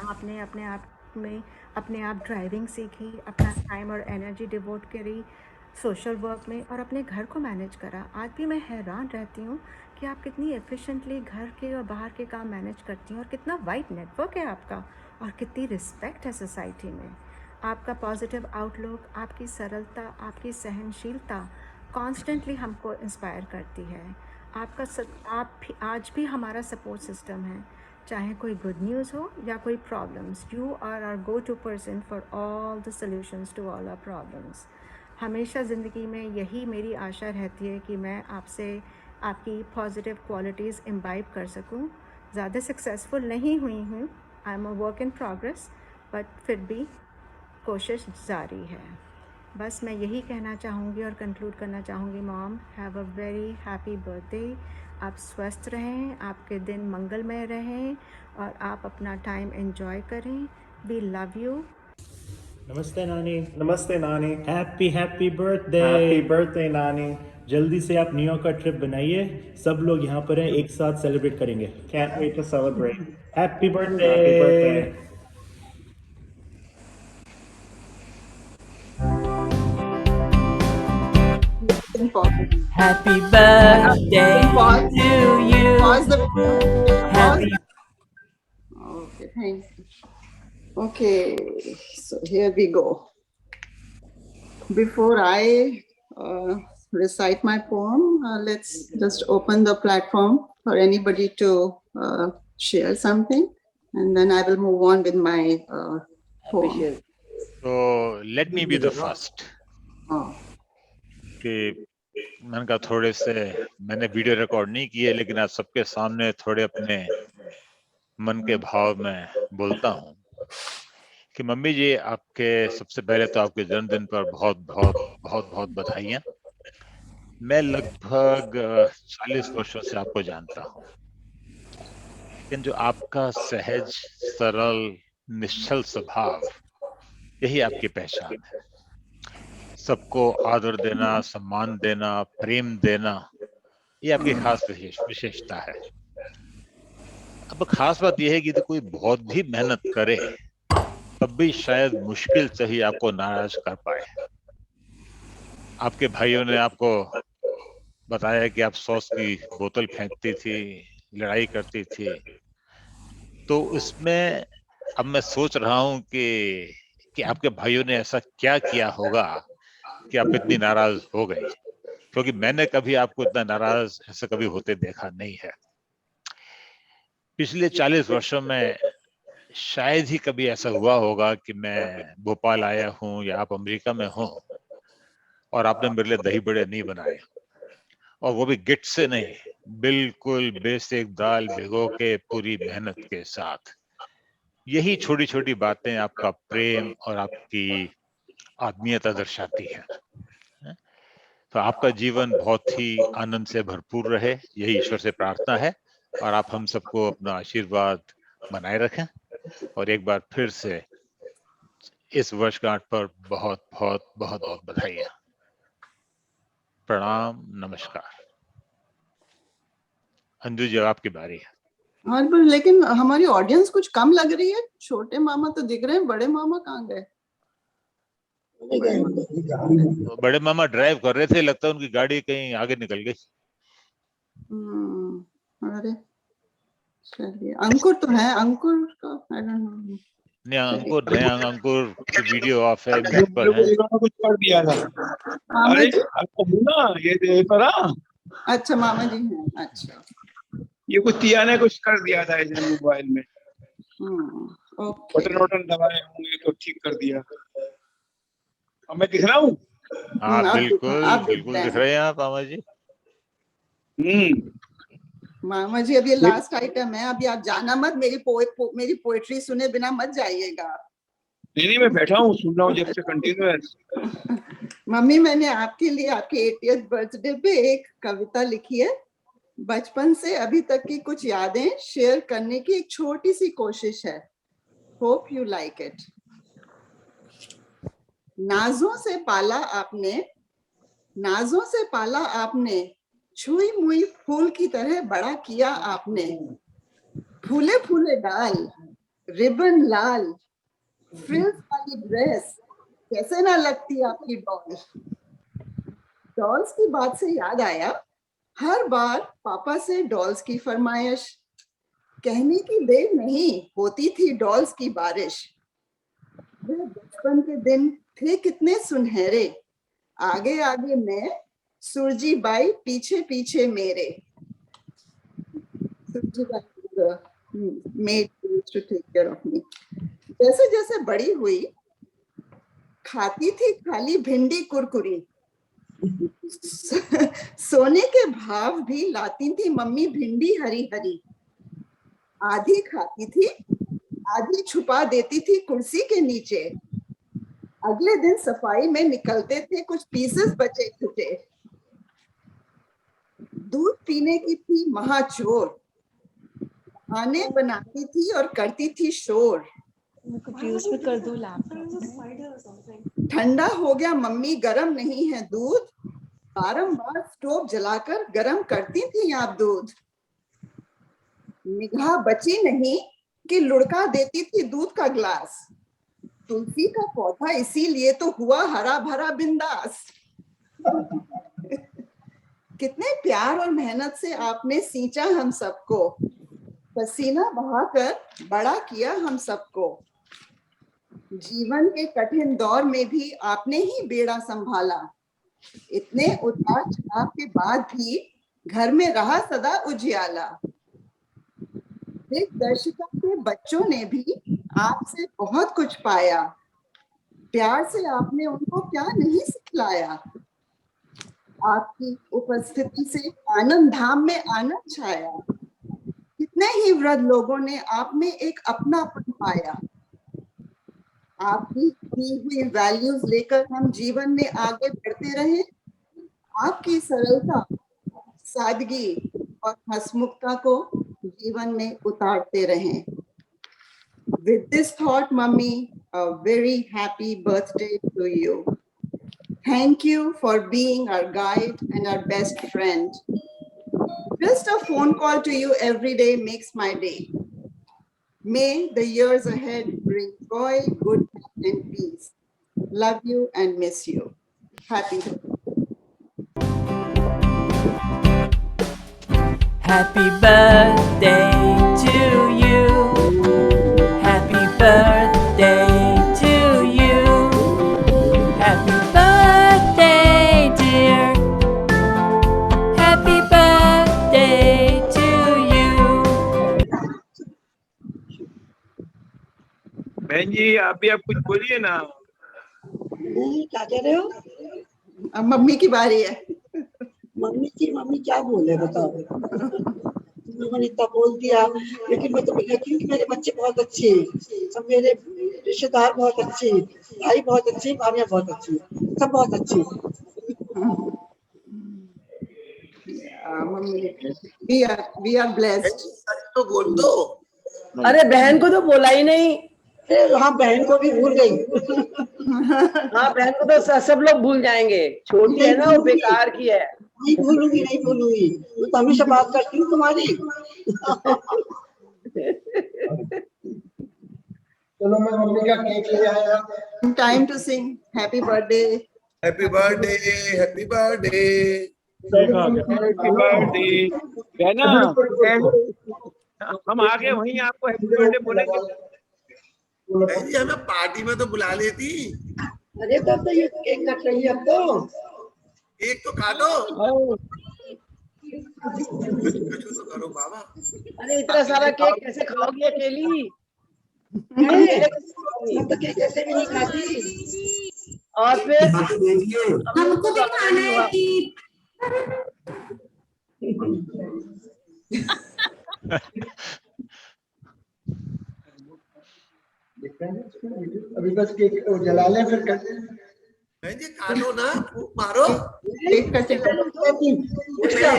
आपने अपने आप में अपने आप ड्राइविंग सीखी, अपना टाइम और एनर्जी डिवोट करी सोशल वर्क में, और अपने घर को मैनेज करा। आज भी मैं हैरान रहती हूँ कि आप कितनी एफिशिएंटली घर के और बाहर के काम मैनेज करती हैं और कितना वाइड नेटवर्क है आपका और कितनी रिस्पेक्ट है सोसाइटी में। आपका पॉजिटिव आउटलुक, आपकी सरलता, आपकी सहनशीलता कॉन्स्टेंटली हमको इंस्पायर करती है। आप भी आज भी हमारा सपोर्ट सिस्टम है, चाहे कोई गुड न्यूज़ हो या कोई problems. You are our go to person for all the solutions to all our problems. हमेशा ज़िंदगी में यही मेरी आशा रहती है कि मैं आपसे आपकी पॉजिटिव क्वालिटीज़ इम्बाइब कर सकूं। ज़्यादा सक्सेसफुल नहीं हुई हूँ, I am a work in progress, but फिर भी कोशिश जारी है। बस मैं यही कहना चाहूँगी और कंक्लूड करना चाहूँगी, mom have a very happy birthday. आप स्वस्थ रहें, आपके दिन मंगलमय रहें और आप अपना टाइम एंजॉय करें। We love you. नमस्ते नानी। नमस्ते नानी। Happy birthday. हैप्पी बर्थडे नानी। जल्दी से आप न्यूयॉर्क का ट्रिप बनाइए, सब लोग यहाँ पर हैं, एक साथ सेलिब्रेट करेंगे। Can't wait to celebrate. Happy birthday. Happy birthday. Happy birthday to you. Happy. Okay, thanks. Okay, so here we go. Before I recite my poem, let's just open the platform for anybody to share something, and then I will move on with my poem. So let me be the first. कि मैंने कहा थोड़े से, मैंने video record नहीं किए, लेकिन आज सबके सामने थोड़े अपने मन के भाव में बोलता हूँ कि मम्मी जी, आपके सबसे पहले तो आपके जन्मदिन पर बहुत बहुत बहुत बहुत बधाइयाँ। मैं लगभग 40 वर्षों से आपको जानता हूँ, लेकिन जो आपका सहज, सरल, निश्चल स्वभाव, यही आपकी पहचान है। सबको आदर देना, सम्मान देना, प्रेम देना, ये आपकी खास विशेषता है। अब खास बात यह है कि तो कोई बहुत भी मेहनत करे तब भी शायद मुश्किल से ही आपको नाराज कर पाए। आपके भाइयों ने आपको बताया कि आप सॉस की बोतल फेंकती थी, लड़ाई करती थी, तो उसमें अब मैं सोच रहा हूं कि आपके भाइयों ने ऐसा क्या किया होगा कि आप इतनी नाराज हो गई, क्योंकि मैंने कभी आपको इतना नाराज ऐसा कभी होते देखा नहीं है। पिछले 40 वर्षों में शायद ही कभी ऐसा हुआ होगा कि मैं भोपाल आया हूं या आप अमेरिका में हो और आपने मेरे लिए दही बड़े नहीं बनाए, और वो भी गिट से नहीं, बिल्कुल बेसिक दाल भिगो के पूरी मेहनत के साथ। यही छोटी छोटी बातें आपका प्रेम और आपकी आत्मीयता दर्शाती है। तो आपका जीवन बहुत ही आनंद से भरपूर रहे, यही ईश्वर से प्रार्थना है, और आप हम सबको अपना आशीर्वाद बनाए रखें। और एक बार फिर से इस वर्षगांठ पर बहुत बहुत बहुत बहुत बधाइयाँ। प्रणाम, नमस्कार। अंजू जी, आपकी बारी है। हाँ, पर लेकिन हमारी ऑडियंस कुछ कम लग रही है। छोटे मामा तो दिख रहे हैं, बड़े मामा कहाँ गए? बड़े मामा ड्राइव कर रहे थे, लगता है उनकी गाड़ी कहीं आगे निकल गई। अरे चलिए, अंकुर तो है, अंकुर का I don't know. नहीं, अंकुर नहीं, अंकुर की वीडियो ऑफ है, म्यूट पर है। कुछ कर दिया था। अरे आपको बोला ये पड़ा। अच्छा, मामा जी हैं। अच्छा, ये कुछ तिया ने कुछ कर दिया था इस मोबाइल में। ओके, बटन दबाए होंगे तो ठीक कर दिया। अब मैं दिख रहा हूँ? हाँ, बिल्कुल बिल्कुल दिख रहे हैं आप, मामा जी। मामा जी, अब ये लास्ट आइटम है, अभी आप जाना मत, मेरी पोएट्री सुने बिना मत जाइएगा। नहीं, मैं बैठा हूँ, सुन रहा हूँ जब से कंटिन्यूअस। मम्मी, मैंने आपके लिए आपके 80th बर्थडे पे एक कविता लिखी है। बचपन से अभी तक की कुछ यादें शेयर करने की एक छोटी सी कोशिश है। Hope you like it. नाजों से पाला आपने, छुई मुई फूल की तरह बड़ा किया आपने। फूले फूले डाल, रिबन लाल, फ्रिल्स वाली ड्रेस, कैसे ना लगती आपकी डॉल। डॉल्स की बात से याद आया, हर बार पापा से डॉल्स की फरमाइश, कहने की देर नहीं होती थी डॉल्स की बारिश। वे बचपन के दिन थे कितने सुनहरे, आगे आगे मैं, सुरजी बाई पीछे पीछे मेरे। सुरजी बाई made to take care of me. जैसे जैसे बड़ी हुई, खाती थी खाली भिंडी कुरकुरी। सोने के भाव भी लाती थी मम्मी भिंडी हरी हरी। आधी खाती थी, आधी छुपा देती थी कुर्सी के नीचे। अगले दिन सफाई में निकलते थे कुछ पीसेस बचे खुचे। दूध पीने की थी महाचोर, खाने बनाती थी और करती थी शोर। कर दो लैपटॉप। ठंडा हो गया मम्मी, गरम नहीं है दूध, बारंबार स्टोव जलाकर गरम करती थी आप दूध। निगाह बची नहीं कि लुढ़का देती थी दूध का ग्लास। तुलसी का पौधा इसीलिए तो हुआ हरा भरा बिंदास। कितने प्यार और मेहनत से आपने सींचा हम सबको, पसीना बहाकर बड़ा किया हम सबको। जीवन के कठिन दौर में भी आपने ही बेड़ा संभाला। इतने उतार चढ़ाव के बाद भी घर में रहा सदा उजियाला। दर्शिका के बच्चों ने भी आपसे बहुत कुछ पाया। प्यार से आपने उनको क्या नहीं सिखलाया। आपकी उपस्थिति से आनंद धाम में आनंद छाया। कितने ही वृद्ध लोगों ने आप में एक अपनापन पाया। आपकी दी हुई वैल्यूज लेकर हम जीवन में आगे बढ़ते रहे। आपकी सरलता, सादगी और हंसमुखता को जीवन में उतारते रहें। With this thought, Mummy, a very happy birthday to you. Thank you for being our guide and our best friend. Just a phone call to you every day makes my day. May the years ahead bring joy, good health, and peace. Love you and miss you. Happy birthday. Happy birthday to you. Happy birthday to you. Happy birthday, dear. Happy birthday to you. बहन जी आप भी आप कुछ बोलिए ना। क्या कह रहे हो? अब मम्मी की बारी है। मम्मी क्या बोले बताओ। मैंने इतना बोल दिया, लेकिन मैं तो कहती हूँ कि मेरे बच्चे बहुत अच्छे हैं, सब मेरे रिश्तेदार बहुत अच्छे हैं, भाई बहुत अच्छे, भाभियाँ बहुत अच्छी, सब बहुत अच्छे। We are blessed. तो बोल दो। अरे बहन को तो बोला ही नहीं। हाँ बहन को भी भूल गई। हाँ बहन को तो सब लोग भूल जाएंगे, छोटी है ना, वो बेकार की है। नहीं भूलूंगी मैं तो हमेशा बात करती हूँ तुम्हारी। चलो मैं मम्मी का केक ले आया। Time to sing happy birthday. Happy birthday, happy birthday, happy birthday. कहना हम आगे वहीं आपको हैप्पी बर्थडे बोलेंगे। बहन जी हमें पार्टी में तो बुला लेती। अरे तब तो ये केक कट रही है अब तो। एक तो काटो। कुछ तो करो बाबा। अरे इतना सारा केक कैसे खाओगी अकेली? मैं तो केक कैसे भी नहीं खाती। और फिर हमको भी खाना है। अभी बस केक जला लें फिर करते हैं। बहन जी काटो ना, फूंक मारो। केक कटे।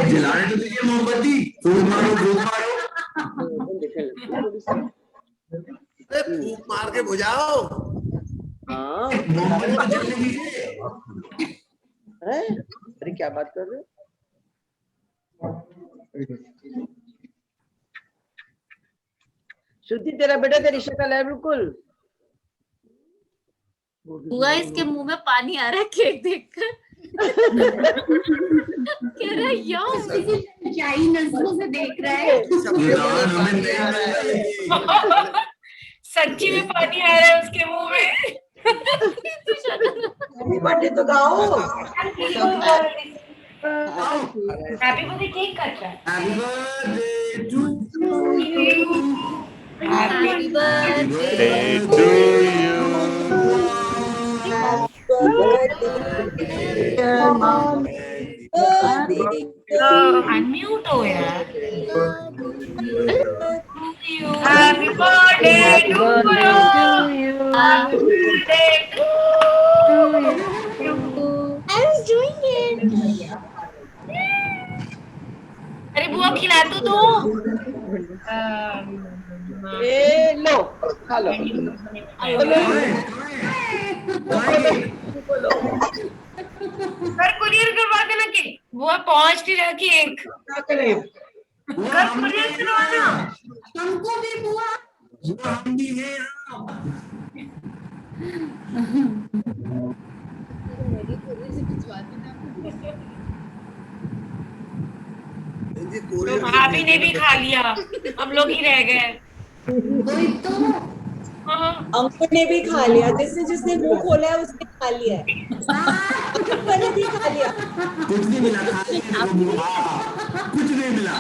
जलाने तो दीजिए मोमबत्ती, फूंक मारो फूंक मारो। फूंक मार के बुझाओ। हाँ मोमबत्ती तो जलने दीजिए। अरे क्या बात कर रहे हो? श्रुति तेरा बेटा तेरी शक्ल है बिल्कुल। बुआ इसके मुंह में पानी आ रहा है केक देखकर। कह रहा है यम, किसी जाई नजरों से देख रहा है। सच्ची में पानी आ रहा है उसके मुंह में। हैप्पी बर्थडे तो गाओ। हैप्पी बर्थडे केक कट रहा है। हैप्पी बर्थडे टू अनम्यूट हो यार। Happy birthday to you. Happy birthday to you. I was doing it. अरे बुआ खिला तो ए लो खा लो। सर कुरियर करवा देना केक। बुआ पहुंच नहीं रहा केक। क्या करें? सर कुरियर करवाना। हमको भी बुआ। तो भाभी ने भी खा लिया, हम लोग ही रह गए। वही तो। अंकल ने भी खा लिया, जिसने मुंह खोला है उसने खा लिया है। अंकल ने भी खा लिया। कुछ नहीं मिला, कुछ नहीं मिला।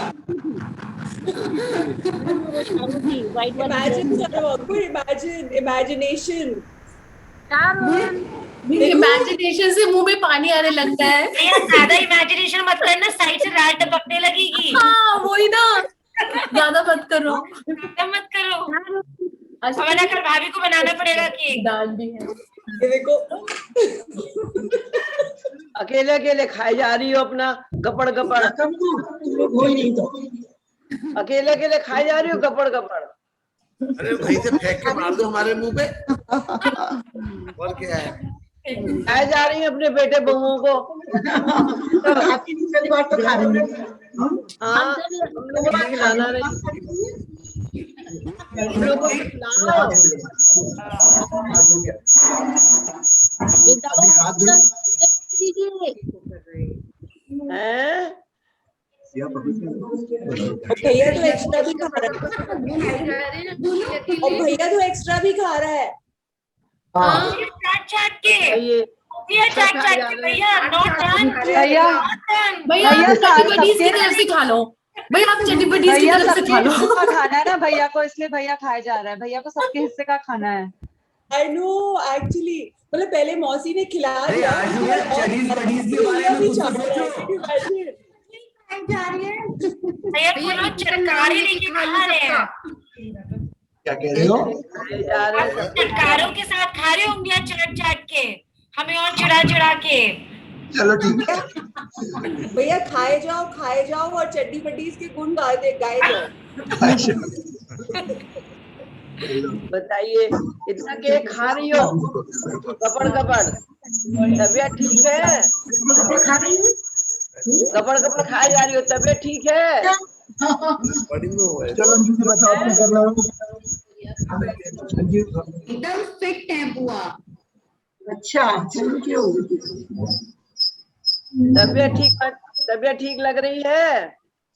इमेजिनेशन इमेजिनेशन से मुंह में पानी आने लगता है। ज्यादा इमेजिनेशन मत करना, साइड से रात टपकने लगेगी। हाँ वही ना, ज्यादा मत करो, ज्यादा मत करो। वरना कल भाभी को बनाना पड़ेगा केक। दाल भी है। देखो अकेले अकेले खाई जा रही हो अपना गपड़ गपड़। अकेले अकेले खाई जा रही हो गपड़ गपड़। अरे वहीं से फेंक के मार दो हमारे मुंह पे। और क्या है? खाई जा रही है अपने बेटे बहुओं को। तो खा रहे हैं। हाँ हम लोगों को खिलाना रही। हम लोगों को खिलाओ। हैं? भैया तो एक्स्ट्रा भी खा रहा है। और भैया तो एक्स्ट्रा भी खा रहा है। चाट चाट के भैया, चाट चाट के भैया, नॉट डन भैया भैया चटपटीज की तरफ से खा लो। भैया आप चटपटीज की तरफ से खा लो। खाना है ना भैया को, इसलिए भैया खाया जा रहा है। भैया को सबके हिस्से का खाना है। आई नो एक्चुअली, मतलब पहले मौसी ने खिला दिया। भैया पूरा चटकारे लेके खा रहे हैं। क्या कह रहे हो? चटकारों के साथ खा रहे होंगे चाट चाट के, हमें और चिढ़ा चिढ़ा के। चलो ठीक है भैया, खाए जाओ और चड्डी पट्टीज के गुण गाए जाओ। बताइए इतना केक खा रही हो गपड़ गपड़, तबीयत ठीक है? गपड़ गपड़ खाई जा रही हो, तबीयत ठीक है? चलो मुझे बताओ क्या कर रहे हो? एकदम फिट है बुआ। अच्छा थैंक यू। तबीयत ठीक लग रही है?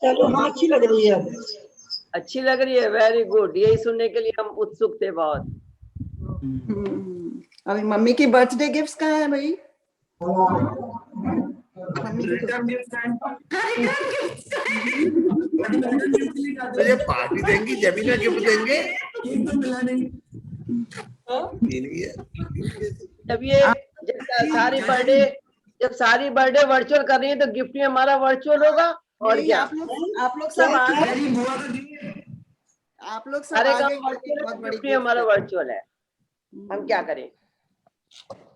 चलो हाँ अच्छी लग रही है। अच्छी लग रही है, वेरी गुड। यही सुनने के लिए हम उत्सुक थे बहुत। अभी मम्मी की बर्थडे गिफ्ट्स कहाँ है भाई? मुझे पार्टी देंगी, जमीना गिफ्ट देंगे। जब सारी बर्थडे वर्चुअल कर रही है तो गिफ्ट भी हमारा वर्चुअल होगा। और क्या आप लोग सब सारे गिफ्ट भी हमारा वर्चुअल है। हम क्या करें,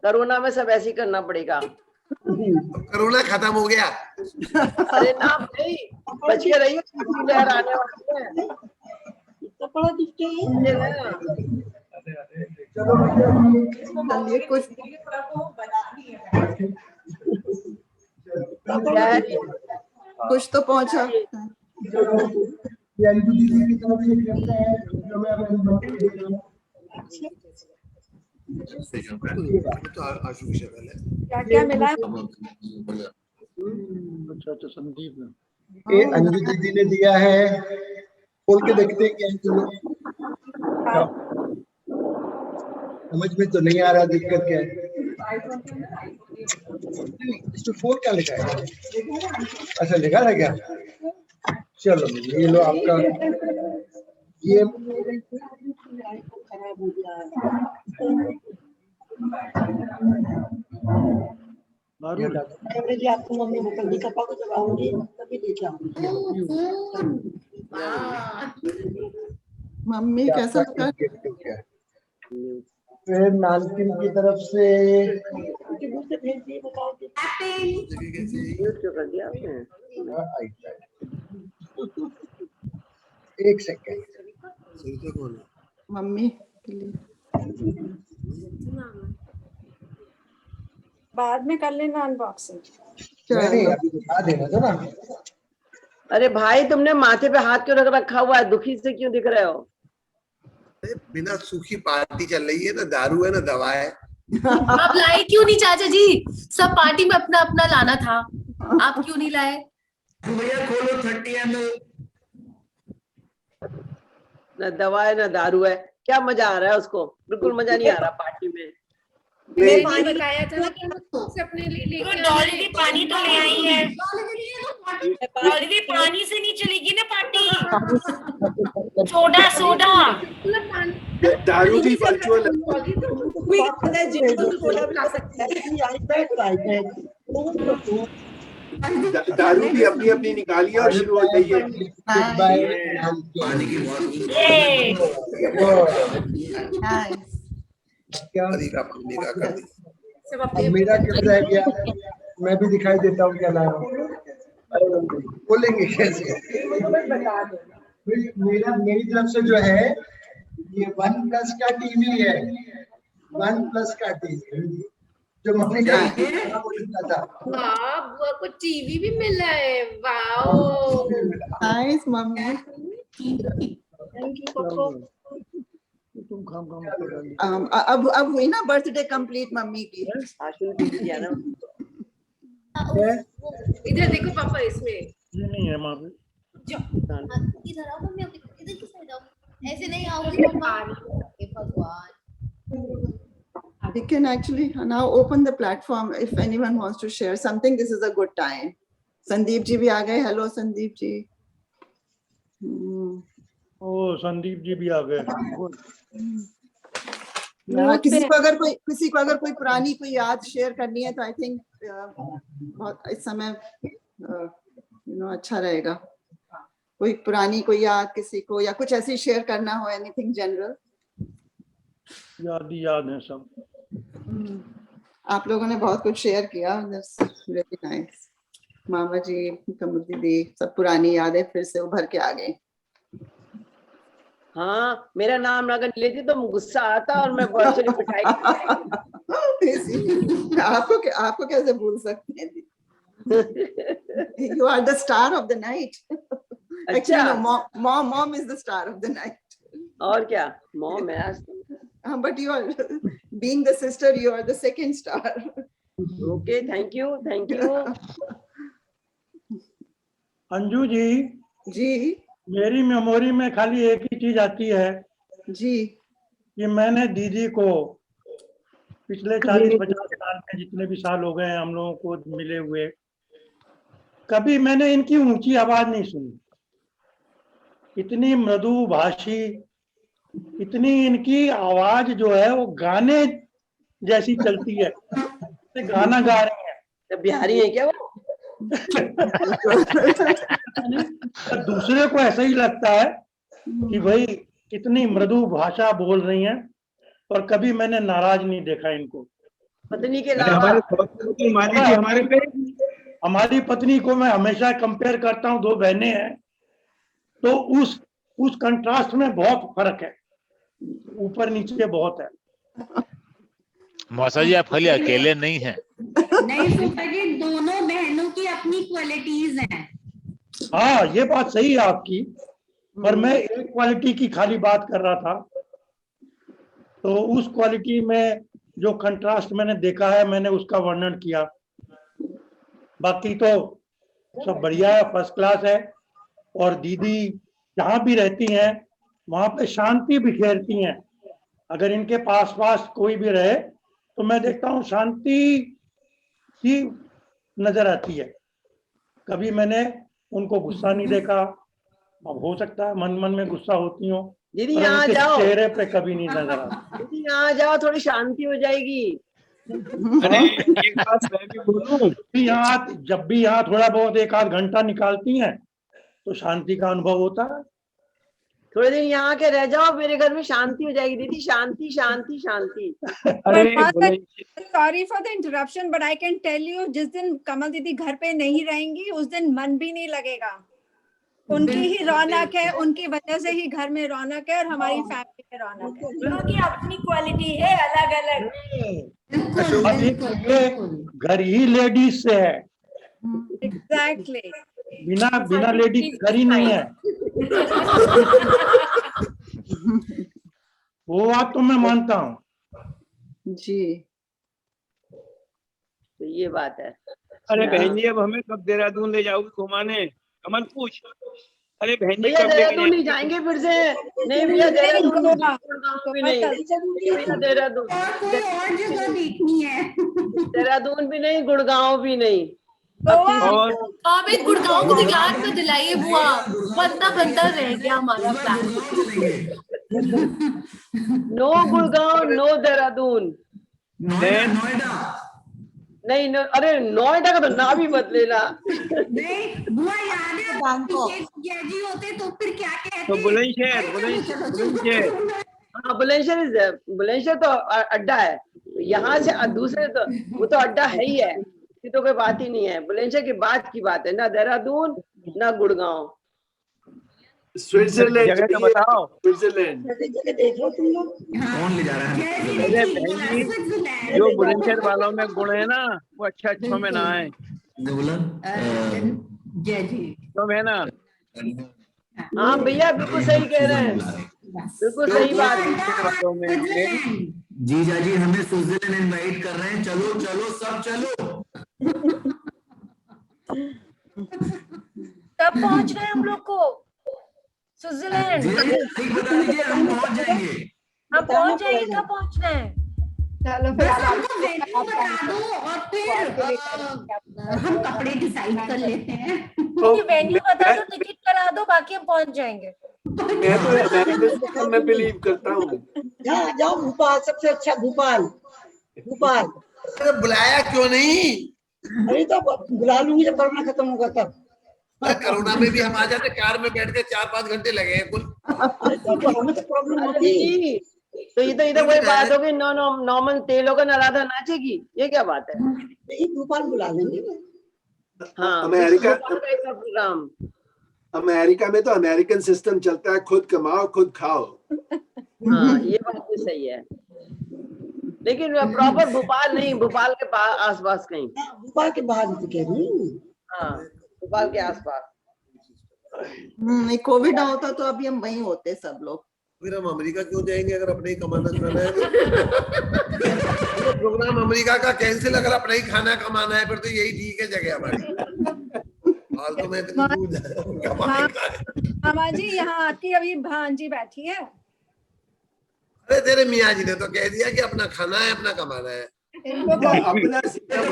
कोरोना में सब ऐसे ही करना पड़ेगा। कोरोना खत्म हो गया। अरे ना भाई, बच के रहिए, लहर आने वाली है। तो बड़ा गिफ्ट चलिए कुछ कुछ तो पहुंचा। तो आशु की शक्ल है। क्या क्या मिला है? अच्छा संदीप ये अंजू दीदी ने दिया है, खोल के देखते हैं क्या है तुम लोग। समझ में तो नहीं आ रहा दिक्कत क्या है। 4 क्या लिखा है? अच्छा लिखा है क्या? चलो ये लो आपका ये जी आपको मम्मी मुकद्दी पापा को जब आऊंगी तभी लेके आऊंगी। मम्मी कैसा लगा? फिर नानकिन की तरफ से कर दिया आपने। एक सेकेंड मम्मी के लिए बाद में कर लेना अनबॉक्सिंग। नहीं अभी दिखा देना था ना। अरे भाई तुमने माथे पे हाथ क्यों रख रखा हुआ है? दुखी से क्यों दिख रहे हो? बिना सूखी पार्टी चल रही है ना, दारू है ना दवा है। आप लाए क्यों नहीं चाचा जी? सब पार्टी में अपना अपना लाना था, आप क्यों नहीं लाए? भैया खोलो 30 ml। ना दवा है ना दारू है, क्या मजा आ रहा है उसको? बिल्कुल मजा नहीं आ रहा पार्टी में। मैं पानी बताया था ना कि से अपने लिए डॉली पानी तो ले आई है। डॉली पानी से नहीं चलेगी ना पार्टी। सोडा सोडा दारू भी वर्चुअल दारू भी अपनी अपनी निकालिए और शुरू हो जाइए। पानी की क्या मेरा क्या रह गया? मैं भी दिखाई देता हूँ क्या ला रहा हूँ। बोलेंगे कैसे? मेरी तरफ से जो है ये 1+ का टीवी है। 1+ का टीवी जो मम्मी का था। वाह बुआ को टीवी भी मिला है। Wow nice mummy. Thank you Pappu. अब हुई ना बर्थडे कंप्लीट मम्मी की। इधर देखो पापा, इसमें नहीं है माँ इधर आओ मम्मी, इधर किस साइड आओ, ऐसे नहीं आओगे भगवान। We can actually now open the platform if anyone wants to share something. This is a good time. Sandeep ji भी आ गए। हेलो संदीप जी। ओ संदीप जी भी आ गए। किसी को अगर कोई पुरानी कोई याद शेयर करनी है तो आई थिंक बहुत इस समय अच्छा रहेगा। कोई पुरानी कोई याद किसी को या कुछ ऐसी शेयर करना हो, एनीथिंग जनरल। याद है सब। आप लोगों ने बहुत कुछ शेयर किया। Really nice. मामा जी, कमल दीदी, सब पुरानी यादें फिर से उभर के आ गई। हाँ, मेरा नाम अगर लेती तो गुस्सा आता और मैं वर्चुअली पिटाई। आपको कैसे भूल सकते हैं? You are the star of the night. Actually, no, mom is the star of the night. और क्या, mom है। But you are being the sister, you are the second star. Okay, thank you. Anju ji मेरी memory में खाली एक ही चीज आती है जी, कि मैंने दीदी को पिछले 40-50 साल में जितने भी साल हो गए हैं हम लोगों को मिले हुए, कभी मैंने इनकी ऊंची आवाज नहीं सुनी। इतनी मृदु भाषी, इतनी इनकी आवाज जो है वो गाने जैसी चलती है, गाना गा रही है। बिहारी है क्या वो? दूसरे को ऐसा ही लगता है कि भाई इतनी मृदु भाषा बोल रही हैं, और कभी मैंने नाराज नहीं देखा इनको। पत्नी के अलावा हमारी पत्नी को मैं हमेशा कंपेयर करता हूँ, 2 बहनें हैं, तो उस कंट्रास्ट में बहुत फर्क है, ऊपर नीचे बहुत है। मौसा जी आप खाली अकेले नहीं हैं। नहीं सुपर जी, दोनों बहनों की अपनी क्वालिटीज हैं। हाँ ये बात सही है आपकी, पर मैं एक क्वालिटी की खाली बात कर रहा था। तो उस क्वालिटी में जो कंट्रास्ट मैंने देखा है मैंने उसका वर्णन किया। बाकी तो सब बढ़िया है, फर्स्ट क्लास है। और दीदी जहाँ भी रहती हैं वहां पे शांति बिखेरती हैं। अगर इनके पास कोई भी रहे तो मैं देखता हूँ शांति ही नजर आती है। कभी मैंने उनको गुस्सा नहीं देखा। अब हो सकता है मन मन में गुस्सा होती हो, दीदी पर यहाँ उनके जाओ, चेहरे पे कभी नहीं नजर आता। दीदी यहाँ जाओ, थोड़ी शांति हो जाएगी। अरे एक बात मैं भी बोलूं, यहाँ जब भी यहाँ थोड़ा बहुत एक आध घंटा निकालती हैं तो शांति का अनुभव होता है। थोड़े दिन यहाँ के रह जाओ, मेरे घर में शांति हो जाएगी दीदी। शांति शांति शांति। Sorry for the interruption but I can tell you, जिस दिन कमल दीदी घर पे नहीं रहेंगी उस दिन मन भी नहीं लगेगा। उनकी ही रौनक है, उनकी वजह से ही घर में रौनक है और हमारी फैमिली में रौनक है। उनकी अपनी क्वालिटी है अलग अलग। अभी घर ही लेडीज से है। एग्जैक्टली। बिना लेडीज घर ही नहीं है। वो बात तो मैं मानता हूँ जी। तो ये बात है। अरे बहन जी अब हमें कब देहरादून ले जाओगे घुमाने? कमल पूछ। अरे बहन जी भैया कब लेके देहरादून नहीं जाएंगे फिर से? नहीं भैया देहरादून भी नहीं, देहरादून और जगह देखनी है। देहरादून भी नहीं, गुड़गांव भी नहीं। आप एक गुड़गांव को याद में दिलाइए बुआ, बनता रह गया हमारा plan. No Gurgaon, no Dehradun. नहीं न, अरे नोएडा का तो नाम ही मत लेना। नहीं बुआ याद है जी होते तो फिर क्या कहते? तो बुलंदशहर। हाँ बुलंदशहर तो अड्डा है। यहाँ से दूसरे तो वो तो अड्डा है ही है, ये तो कोई बात ही नहीं है। बुलंदशहर के बाद की बात है, ना देहरादून ना गुड़गांव। स्विट्जरलैंड जगह तो बताओ। स्विट्जरलैंड देखो तुम लोग कौन ले जा रहा है? अरे बहन जी जो बुलंदशहर वालों में गुण है ना वो अच्छा में ना है। जय जी तो है ना। हाँ भैया बिल्कुल सही कह रहे हैं, बिल्कुल सही बात है। जीजा जी हमें स्विट्जरलैंड इनवाइट कर रहे हैं, चलो चलो सब चलो। कब पहुंच गए हम लोग को स्विट्जरलैंड? बता दीजिए हम पहुंच जाएंगे। हम पहुंच जाएंगे, कब पहुंचना है? चलो बस हमको वेन्यू बता दो और फिर हम कपड़े डिसाइड कर लेते हैं। वेन्यू बता दो, टिकट करा दो, बाकी हम पहुंच जाएंगे। मैं तो अमेरिका सिस्टम में बिलीव करता हूँ। जाओ भोपाल, सबसे अच्छा भोपाल। अरे बुलाया क्यों नहीं? अरे तो बुला लूंगी जब कोरोना खत्म होगा तब। कोरोना में भी हम आ जाते, कार में बैठ के 4-5 घंटे लगे कुल। हमें तो प्रॉब्लम होती है। तो इधर वही बात होगी, नॉर्मल तेल होगा ना राधा नाचेगी, ये क्या बात है? नहीं भोपाल बुला लेंगे। हाँ अमेरिका प्रोग्राम। अमेरिका में तो अमेरिकन सिस्टम चलता है, खुद कमाओ खुद खाओ। हाँ ये बात भी सही है, लेकिन प्रॉपर भोपाल नहीं, भोपाल के आसपास कहीं। भोपाल के बाहर तो कह रही हूँ। हाँ भोपाल के आसपास। नहीं कोविड ना होता तो अभी हम वहीं होते सब लोग। फिर हम अमेरिका क्यों जाएंगे अगर अपने ही कमाना खाना है? प्रोग्राम अमेरिका का कैंसिल, अगर अपना ही खाना कमाना है फिर तो यही ठीक है जगह हमारी। फालतू में इतनी दूर मामा जी यहाँ आपकी अभी भांजी बैठी है। अरे तेरे मियाँ जी ने तो कह दिया कि अपना खाना है, अपना कमाना है। अपना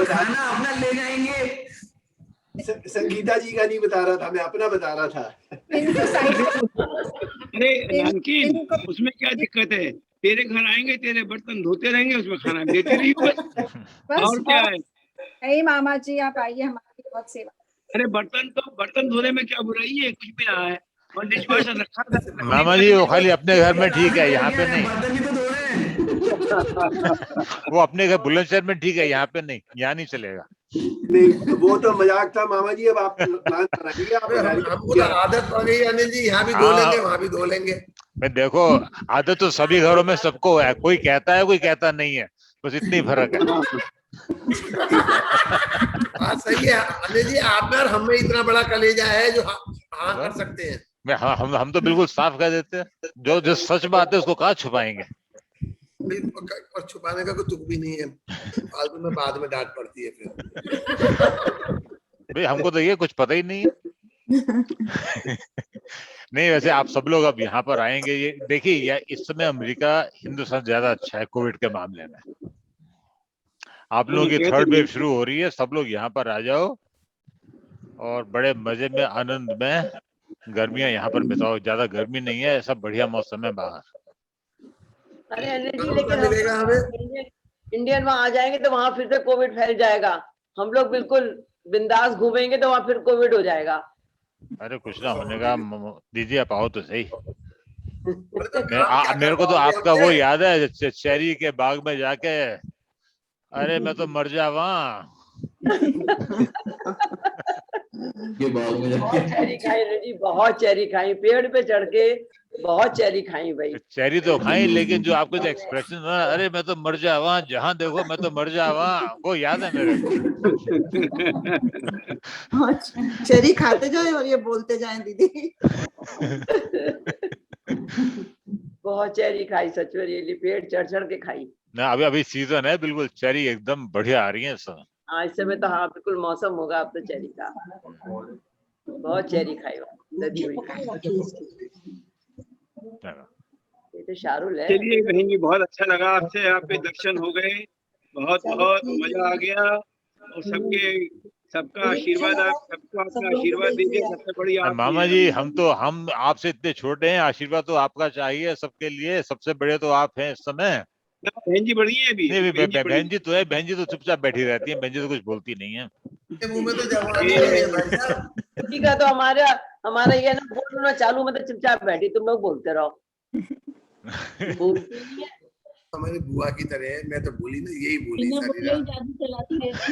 खाना अपना ले जाएंगे। संगीता जी का नहीं बता रहा था, मैं अपना बता रहा था। अरे नानकीन, उसमें क्या दिक्कत है? तेरे घर आएंगे, तेरे बर्तन धोते रहेंगे, उसमें खाना देते रहिए बस। और क्या है? नहीं मामा जी आप आइए, हमारी बहुत सेवा। अरे बर्तन धोने में क्या बुराई है? कुछ भी ना है, और डिशवॉशर रखा था। मामा जी वो खाली अपने घर में ठीक है, यहाँ पे नहीं। वो अपने घर बुलंदशहर में ठीक है, यहाँ पे नहीं, यहाँ नहीं चलेगा। नहीं वो तो मजाक था मामा जी, अब आप प्लान बनाइए। हमको तो आदत पड़ गई अनिल जी, यहाँ भी धो लेंगे वहाँ भी धो लेंगे। मैं देखो आदत तो सभी घरों में सबको है, कोई कहता है कोई कहता नहीं है, बस इतनी फर्क है। बात सही है अनिल जी, आप में और हम में इतना बड़ा कलेजा है जो हाँ कर सकते हैं। हम तो बिल्कुल साफ कह देते हैं, जो सच बात है उसको कहाँ छुपाएंगे। और छुपाने का कोई तुक भी नहीं है, फालतू में बाद में डांट पड़ती है फिर। भाई हमको तो ये कुछ पता ही नहीं है। नहीं वैसे आप सब लोग अब यहाँ पर आएंगे, ये देखिए इस समय अमेरिका हिंदुस्तान ज्यादा अच्छा है कोविड के मामले में। आप लोगों की थर्ड वेव शुरू हो रही है, सब लोग यहाँ पर आ जाओ और बड़े मजे में आनंद में गर्मियां यहाँ पर बिताओ। ज्यादा गर्मी नहीं है, सब बढ़िया मौसम है बाहर। अरे अनिल जी, लेकिन हम इंडियन वहां आ जाएंगे तो वहां फिर से कोविड फैल जाएगा। हम लोग बिल्कुल बिंदास घूमेंगे तो वहां फिर कोविड हो जाएगा। अरे कुछ ना होने का, दीदी आप आओ तो सही। मेरे को तो आपका वो याद है, चेरी के बाग में जाके अरे मैं तो मर जावा। बहुत चेरी खाई जी, बहुत चेरी खाई, पेड़ पे चढ़ के बहुत चेरी खाई भाई। चेरी तो खाई, लेकिन जो आपको जो एक्सप्रेशन था, अरे मैं तो मर जावा, जहाँ देखो मैं तो मर जावा, वो याद है मेरे को। चेरी खाते जाए और ये बोलते जाए दीदी। बहुत चेरी खाई, सच में रियली, पेड़ चढ़ चढ़ के खाई ना। अभी सीजन है, बिल्कुल चेरी एकदम बढ़िया आ रही है इस समय। हाँ, इस समय तो हाँ बिल्कुल मौसम होगा अब तो चेरी का। बहुत चेरी खाई, लदी हुई खाई। ये तो शारुल है। चलिए बहन जी, बहुत अच्छा लगा आपसे, आपके दर्शन हो गए, बहुत बहुत मजा आ गया। और सबका आशीर्वाद, आप सबको अपना आशीर्वाद दीजिए। सबसे बड़ी मामा जी, हम आपसे इतने छोटे हैं, आशीर्वाद तो आपका चाहिए सबके लिए। सबसे बड़े तो आप हैं इस समय। बहन जी बढ़िया है अभी। बहन जी तो है, बहन जी तो चुपचाप बैठी रहती है, बहन जी तो कुछ बोलती नहीं है। मुंह में तो जवानी है भाई साहब। ठीक है, तो हमारा ये ना बोलना चालू, मतलब चुपचाप बैठी, तुम लोग बोलते रहो। हमारी बुआ की तरह है, मैं तो बोली ना, यही बोली सारी रात। जादू चलाती रहती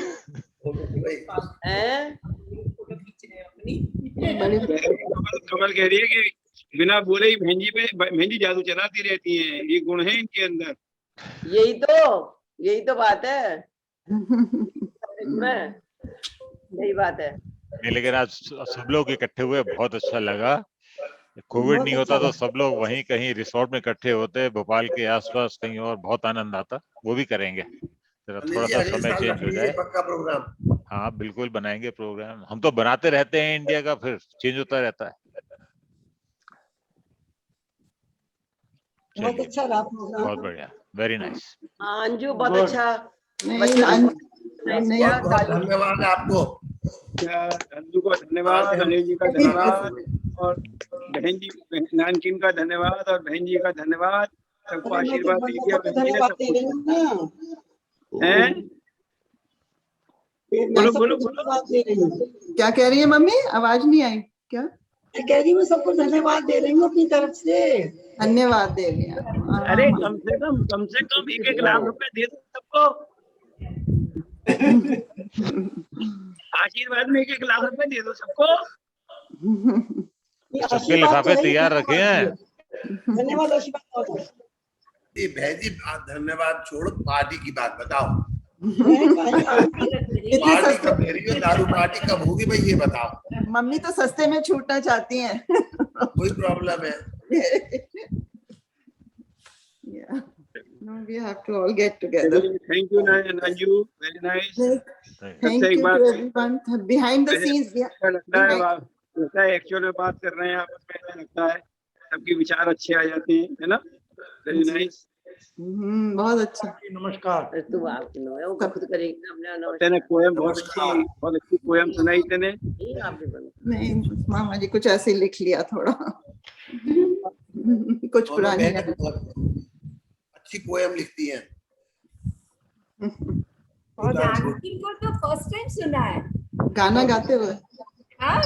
कमल कह रही है कि बिना बोले ही बहन जी जादू चलाती रहती हैं, ये गुण है इनके अंदर। यही तो बात है। यही बात है। नहीं लेकिन आज सब लोग इकट्ठे हुए, बहुत अच्छा लगा। कोविड नहीं होता तो सब लोग वहीं कहीं रिसोर्ट में इकट्ठे होते, भोपाल के आसपास कहीं, और बहुत आनंद आता। वो भी करेंगे, थोड़ा सा समय चेंज हो जाए। पक्का प्रोग्राम। हाँ बिल्कुल बनाएंगे प्रोग्राम, हम तो बनाते रहते हैं इंडिया का, फिर चेंज होता रहता है। बहुत अच्छा रहा प्रोग्राम, बहुत बढ़िया, वेरी नाइस। अंजू बहुत अच्छा। धन्यवाद आपको। अंजू को धन्यवाद, अनिल जी का धन्यवाद, और बहन जी नानकिन का धन्यवाद, और बहन जी का धन्यवाद। सबको आशीर्वाद दीजिए। बोलो। क्या कह रही है मम्मी? आवाज नहीं आई क्या? मैं कह रही हूँ सबको धन्यवाद दे रही हूँ अपनी तरफ से। धन्यवाद दे रही हैं। अरे कम से कम 1 लाख रुपए दे दो सबको। आशीर्वाद में 1 लाख रुपए दे दो सबको। सबके लिफाफे तैयार रखे हैं। धन्यवाद आशीर्वाद। बहन जी धन्यवाद छोड़ो, पार्टी की बात बताओ। पार्टी कब दे रही हो? दारू पार्टी कब होगी भाई, ये बताओ। मम्मी तो सस्ते में छूटना चाहती हैं। कोई प्रॉब्लम है? Yeah. No, we have to all get together. Thank you, Nanju. Very nice. Thank you to everyone behind the scenes. लगता है एक्चुअल में बात कर रहे हैं आपस में, ऐसा लगता है सबके विचार अच्छे आ जाते हैं, है ना? Very nice. बहुत अच्छा। नमस्कार। तू आप वो खुद करेगी हमने। तेने पोएम बहुत अच्छी पोएम सुनाई तेने। नहीं मामा जी कुछ ऐसे लिख लिया थोड़ा। कुछ पुरानी अच्छी पोएम लिखती हैं। और इनको तो फर्स्ट टाइम सुना है गाना गाते हुए। हाँ,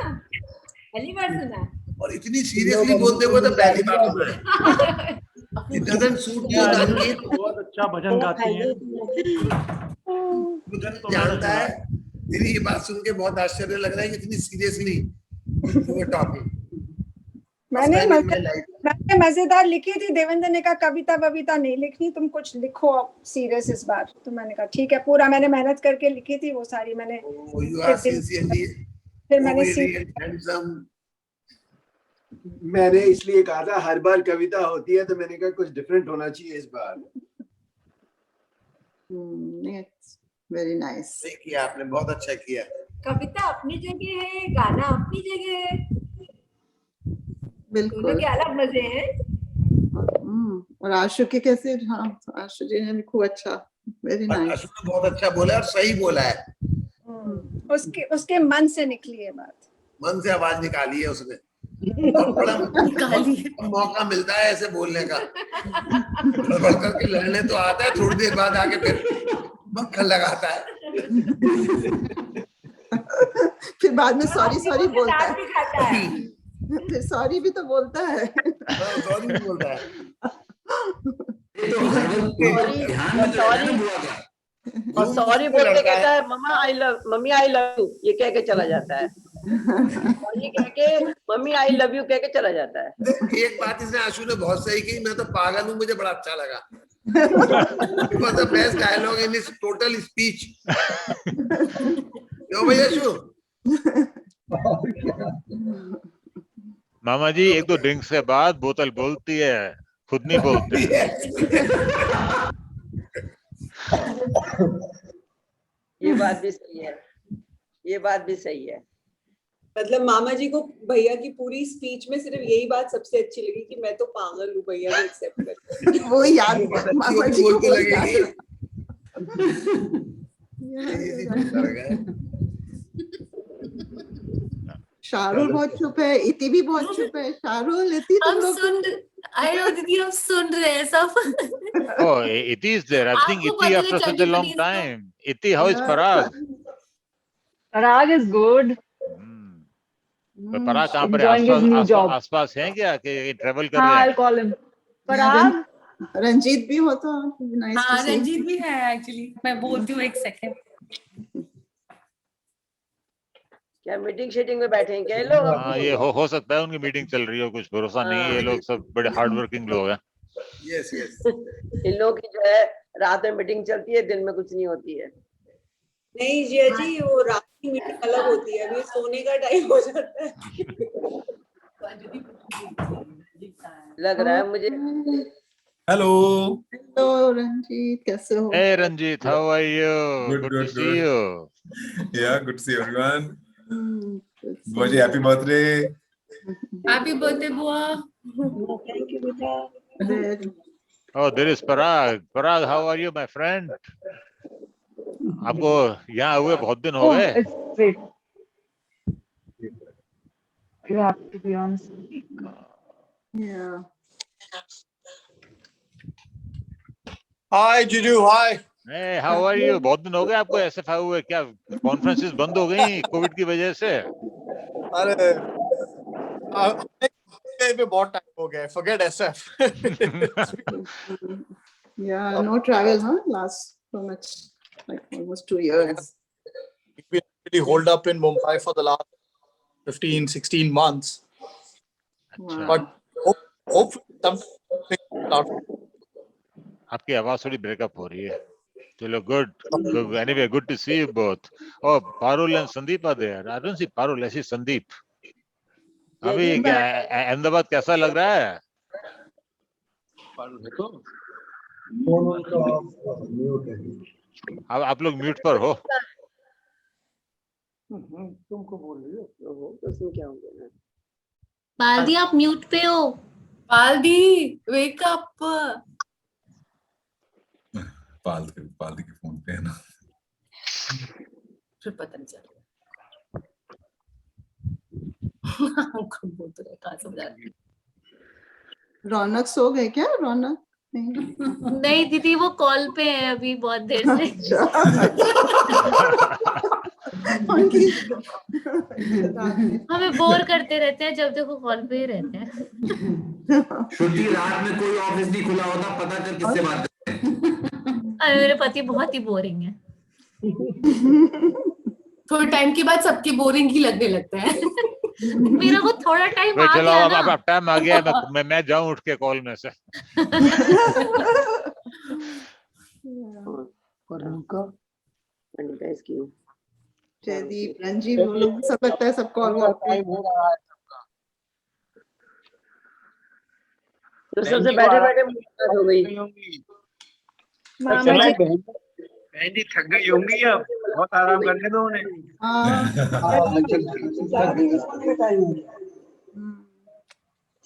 पहली बार सुना है। और इतनी सीरियसली बोलते हुए तो पहली बार सुना है। It doesn't suit you, Nanki। बहुत अच्छा भजन गाती हैं। जानता है, तेरी ये बात सुन के बहुत आश्चर्य लग रहा है कि इतनी सीरियसली टॉपिक। मैंने मजेदार लिखी थी, देवेंद्र ने कहा कविता नहीं लिखनी, तुम कुछ लिखो सीरियस इस बार। तो मैंने कहा ठीक है, पूरा मैंने मेहनत करके लिखी थी वो सारी मैंने। फिर मैंने मैंने इसलिए कहा था हर बार कविता होती है, तो मैंने कहा कुछ डिफरेंट होना चाहिए इस बार। Very nice. किया आपने, बहुत अच्छा किया। कविता अपनी जगह है, गाना अपनी जगह है, बिल्कुल दोनों के अलग मजे हैं। और आशु के कैसे? हाँ, आशु जी ने भी खूब अच्छा, वेरी नाइस। आशु ने बहुत अच्छा बोला और सही बोला है। उसके मन से निकली है बात, मन से आवाज निकाली है उसने। और बड़ा मौका मिलता है ऐसे बोलने का। बढ़ करके लड़ने तो आता है, थोड़ी देर बाद आके फिर मक्खन लगाता है। फिर बाद में सॉरी बोलता है। फिर सॉरी भी तो बोलता है। सॉरी भी बोलता है। और सॉरी बोल के कहता है मम्मी आई लव यू, ये कह के चला जाता है। और ये कह के मम्मी आई लव यू कह के चला जाता है। एक बात इसने आशु ने बहुत सही की, मैं तो पागल हूँ, मुझे बड़ा अच्छा लगा। It was the best dialogue in his total speech. क्यों भाई आशु? मामा जी, एक दो ड्रिंक्स के बाद बोतल बोलती है, खुद नहीं बोलते। ये बात भी सही है, ये बात भी सही है। मतलब मामा जी को भैया की पूरी स्पीच में सिर्फ यही बात सबसे अच्छी लगी कि मैं तो पागल हूँ, भैया को एक्सेप्ट कर। वो याद मामा जी को लगेगी। शाहरुल बहुत चुप है, इति भी बहुत चुप है। शाहरुल, इति तुम लोग आई नो दीदी, हम सुन रहे हैं सब। Oh, Iti is there. I think Iti after such a long time. Iti, how is Parag? Parag is good. Parag कहाँ पर Enjoying his new job. आसपास हैं क्या कि ट्रेवल कर हाँ, रहे हैं? I'll call him. Parag. Ranjit भी हो तो nice हाँ, to see. रंजीत भी है एक्चुअली। मैं बोलती हूँ एक सेकंड। क्या मीटिंग शीटिंग में बैठे हैं क्या ये लोग? हाँ, ये हो सकता है उनकी मीटिंग चल रही हो, कुछ भरोसा नहीं है। ये लोग सब बड़े हार्ड वर्किंग लोग हैं। Yes, yes. इन लोगों की जो है रात में मीटिंग चलती है, दिन में कुछ नहीं होती है। नहीं जिया जी, वो रात की मीटिंग अलग होती है, अभी सोने का टाइम हो जाता है। लग रहा है मुझे। हेलो रंजीत, कैसे हो? Hey Ranjit, how are you? Good to see you. Yeah, good to see everyone. बुआ जी, हैप्पी बर्थडे। हैप्पी बर्थडे बुआ। थैंक यू बेटा। Oh, there is Parag. Parag, how are you, my friend? आपको यहाँ हुए बहुत दिन हो गए। It's great. You have to be on speaker. Yeah. Hi Juju, hi. Hey, how are you? बहुत दिन हो गए आपको SFI हुए। क्या कॉन्फ्रेंसेस बंद हो गई कोविड की वजह से? अरे पे बहुत टाइम हो गया, forget SF. Yeah, no travel, huh? Last so much, like almost 2 years. We've been really holed up in Mumbai for the last 15, 16 months. Wow. But hopefully something. आपकी आवाज थोड़ी ब्रेकअप हो रही है। चलो, good. Anyway, good to see you both. Oh, Parul and Sandeep are there. I don't see Parul, I see Sandeep. अभी क्या अहमदाबाद कैसा लग रहा है? अब आप लोग म्यूट पर हो। तुमको बोल रही हो तो उसमें क्या हो गया? बाल्दी, आप म्यूट पे हो। Baldi, wake up. पाल के फोन पे है ना। फिर पता नहीं चल रहा। बोल तो रहे, कहाँ समझा रही। रौनक सो गए क्या? रौनक नहीं दीदी, वो कॉल पे है अभी बहुत देर से। हमें बोर करते रहते हैं, जब देखो कॉल पे ही रहते हैं। छुट्टी रात में कोई ऑफिस नहीं खुला होता, पता कर किससे बात करते हैं। अरे मेरे पति बहुत ही बोरिंग है। थोड़े टाइम के बाद सबके बोरिंग ही लगने लगते हैं। मेरा को थोड़ा टाइम आ चलो, गया ना। अब टाइम आ गया है, मैं जाऊं उठ के कॉल में से। जयदीप, रंजीत, वो लोग सब लगता है सब कॉल करते हैं। तो सबसे बैठे बैठे मुलाकात हो गई। बहन जी थक गई होंगी अब, बहुत आराम करने दो उन्हें।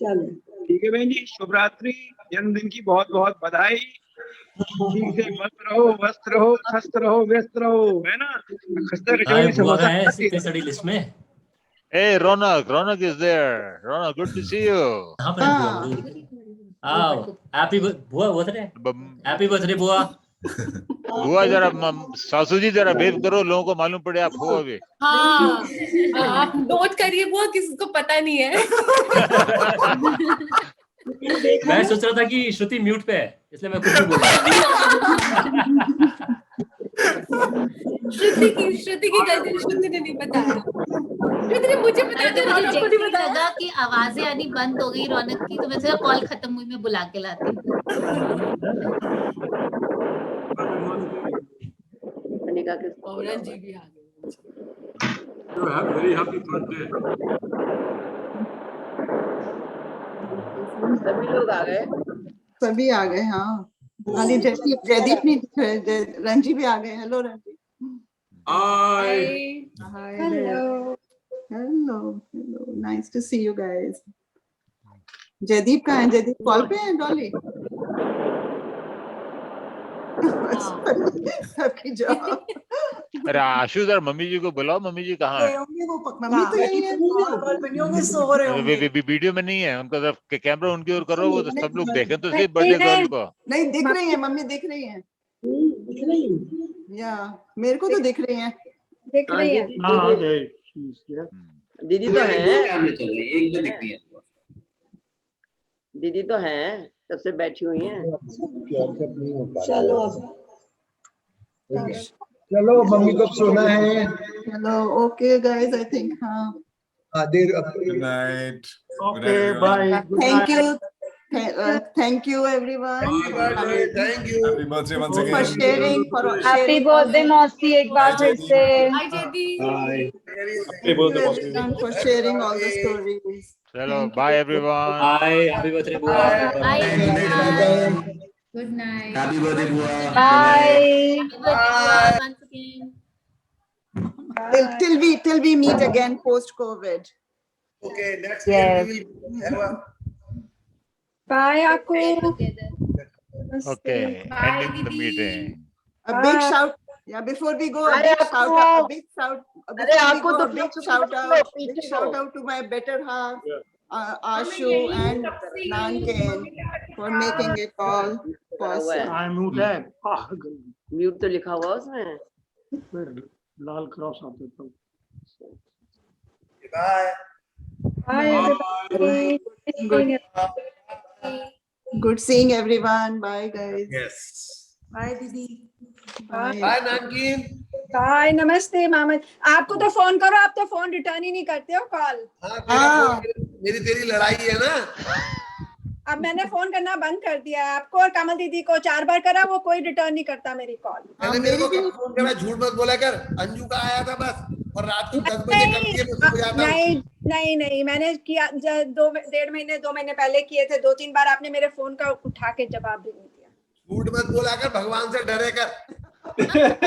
चलो ठीक है बहन जी, शुभ रात्रि, जन्मदिन की बहुत बहुत बधाई। ठीक से मस्त रहो, स्वस्थ रहो, व्यस्त रहो, है ना। खस्ता कचौड़ी समोसा इतनी सड़ी लिस्ट में। Hey, Ronak is there. Ronak, good to see you. कहाँ पर है बुआ? आओ, हैप्पी बुआ बर्थडे। हैप्पी बर्थडे बुआ। बुआ जरा सासू जी जरा वेव करो, लोगों को मालूम पड़े आप हो अभी। हाँ, आप नोट करिए बुआ, किसी को पता नहीं है। मैं सोच रहा था कि श्रुति म्यूट पे है, इसलिए मैं कुछ नहीं बोल रहा। श्रुति की गलती, श्रुति ने नहीं बताया। श्रुति ने मुझे बता दिया, रौनक को नहीं बताया। लगा कि आवाजें आनी बंद हो गई रौनक की, तो मैं सोचा कॉल खत्म हुई, मैं बुला के लाती। औरत जी भी आ गई। Very happy birthday. सभी लोग आ गए। सभी आ गए, हाँ। अरे जयदीप नहीं, रंजी भी आ गए। Hello Ranji. Hi. Hello. Hello. Nice to see you guys. Jaideep कहाँ है? जयदीप कॉल पे है डॉली? सबकी जॉब। अरे आशु जरा मम्मी जी को बुलाओ, मम्मी जी कहाँ है? मम्मी तो यही है, सो रहे होंगे। वीडियो में नहीं है उनका, जब कैमरा उनकी ओर करो, वो तो सब लोग देखें तो सही बर्थडे गर्ल को। नहीं दिख रही है मम्मी, दिख रही है। या मेरे को तो दिख रही है। दिख रही है। दीदी तो है, दीदी तो है, सबसे बैठी हुई है। चलो मम्मी को सोना है। Hello, okay guys, I think हाँ। Good night. Okay bye. Thank you everyone. Thank you. Happy birthday once again. For sharing, happy birthday मौसी, एक बार फिर से। हाय जयदी। Happy birthday everyone for sharing all the stories. चलो bye everyone. Bye, happy birthday बुआ। Good night. Happy birthday बुआ। Bye. Till we meet again post COVID. Okay, next year we will have a Bye, Aku. Okay, ending the meeting. A big shout. Yeah, before we go, a big shout out. A big shout. Big shout out to my better half, Ashu and Nanken, for making it all possible. Mute तो लिखा हुआ उसमें, फिर लाल cross आते तो। Bye. Bye, everybody. Good seeing everyone. Bye, guys. Yes. Bye, Didi. Bye, Nankin. Bye, नमस्ते मामा। आपको तो फोन करो, आप तो फोन रिटर्न ही नहीं करते हो कॉल। हाँ, मेरी तेरी लड़ाई है ना। अब मैंने फोन करना बंद कर दिया है। आपको और कमल दीदी को 4 बार करा, वो कोई रिटर्न नहीं करता मेरी कॉल। मैंने मेरे को फोन करा, झूठ मत बोला कर। अंजू का आया था बस, और रात को 10 बजे करती है, मैं सो जाता हूं। नहीं, मैंने किया 2 महीने पहले किए थे। 2-3 बार आपने मेरे फोन का उठा के जवाब भी नहीं दिया। झूठ मत बोला कर, भगवान से डरे कर।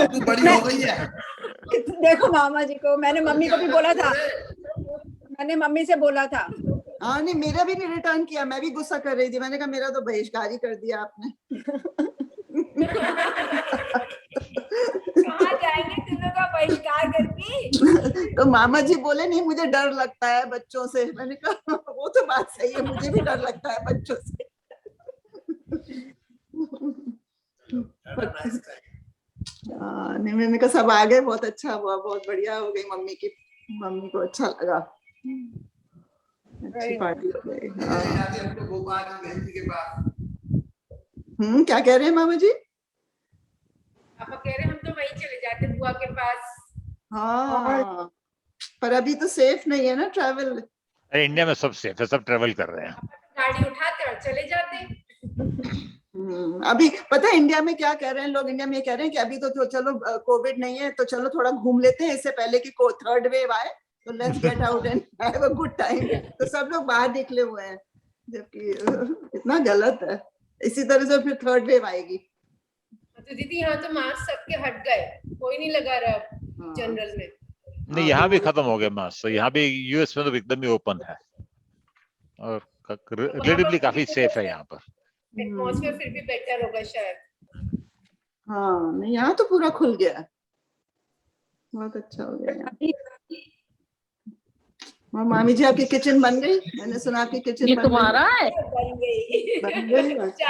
तू बड़ी हो गई है। देखो मामा जी को, मैंने मम्मी को भी बोला था, मैंने मम्मी से बोला था। हाँ नहीं, मेरा भी नहीं रिटर्न किया। मैं भी गुस्सा कर रही थी, मैंने कहा मेरा तो बहिष्कार ही कर दिया आपने। कहाँ जाएंगे तीनों का बहिष्कार करके? तो मामा जी बोले नहीं, मुझे डर लगता है बच्चों से। मैंने कहा वो तो बात सही है, मुझे भी डर लगता है बच्चों से। नहीं, मैंने कहा सब आ गए, बहुत अच्छा हुआ, बहुत बढ़िया हो गई। मम्मी को अच्छा लगा, अच्छी पार्टी हो गई। क्या कह रहे हैं मामा जी? पापा कह रहे हम तो वहीं चले जाते बुआ के पास। हाँ, पर अभी तो सेफ नहीं है ना ट्रैवल। अरे इंडिया में सब सेफ है, सब ट्रैवल कर रहे हैं। गाड़ी उठाते और चले जाते। अभी पता है इंडिया में क्या कह रहे हैं लोग? इंडिया में ये कह रहे हैं कि अभी तो चलो कोविड नहीं है, तो चलो थोड़ा घूम लेते हैं, इससे पहले कि थर्ड वेव आए, तो let's get out and have a good time. तो सब लोग बाहर निकले हुए हैं, जबकि इतना गलत है। इसी तरह से फिर थर्ड वेव आएगी। तो दीदी यहाँ तो मास्क सबके हट गए, कोई नहीं लगा रहा जनरल में। नहीं, यहाँ भी खत्म हो गया मास्क, तो यहाँ भी यूएस में तो एकदम ही ओपन है और रिलेटिवली काफी सेफ है यहाँ पर। एटमॉस्फेयर फिर भी बेटर होगा शायद। हाँ नहीं, यहाँ तो पूरा खुल गया है, बहुत अच्छा हो गया यहाँ। और मामी जी आपकी किचन बन गई? मैंने सुना आपकी किचन ये बन तुम्हारा गई। है? बन गई? अच्छा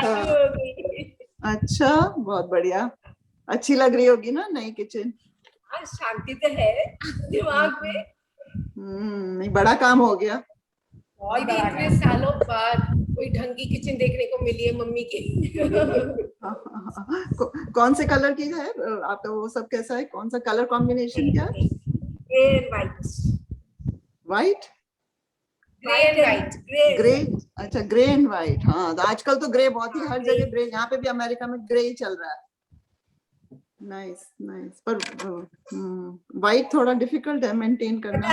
अच्छा, बहुत बढ़िया। अच्छी लग रही होगी ना नई किचन? हाँ, शांति तो है दिमाग में। नहीं, बड़ा काम हो गया। दीदी इतने सालों बाद कोई ढंग की किचन देखने को मिली है मम्मी की। कौन से कलर की है आपका? वो सब कैसा है? कौन सा कलर कॉम्बिनेशन क्या है? Grey and white. White? Grey and white. Grey, अच्छा ग्रे एंड व्हाइट। हाँ, तो आजकल तो ग्रे बहुत ही हर जगह ग्रे, यहाँ पे भी अमेरिका में ग्रे ही चल रहा है। नाइस नाइस, पर व्हाइट थोड़ा डिफिकल्ट है मेंटेन करना।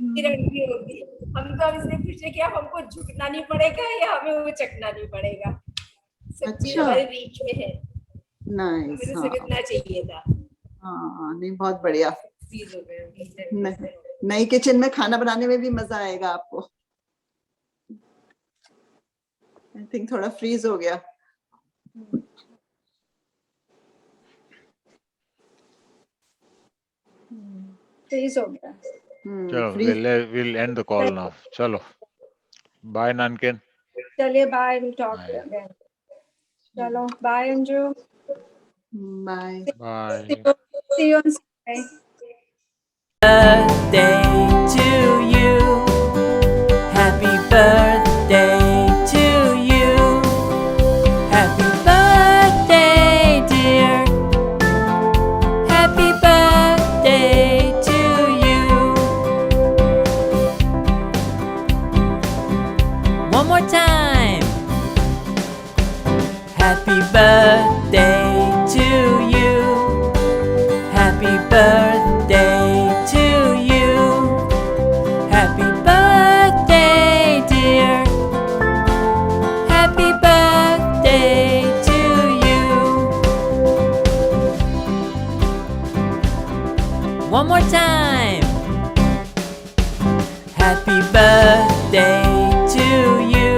होगी। हम तो अब इसलिए पूछे कि अब हमको झुकना नहीं पड़ेगा या हमें वो चकना नहीं पड़ेगा। सब चीज हमारे बीच में है। नाइस, मुझे समझना चाहिए था। हाँ नहीं, बहुत बढ़िया। नई किचन में खाना बनाने में भी मजा आएगा आपको। आई थिंक थोड़ा फ्रीज हो गया। फ्रीज हो गया। चलो, we'll end the call now. चलो, bye Nankin. चलिए बाय, we'll talk again. चलो bye Anju. Bye bye. See you on Sunday. Birthday to you. Happy birthday to you. Happy birthday, dear. Happy birthday to you. One more time. Happy birthday to you. Happy birthday to you. Happy birthday, dear. Happy birthday to you. One more time. Happy birthday to you.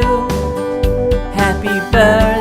Happy birthday.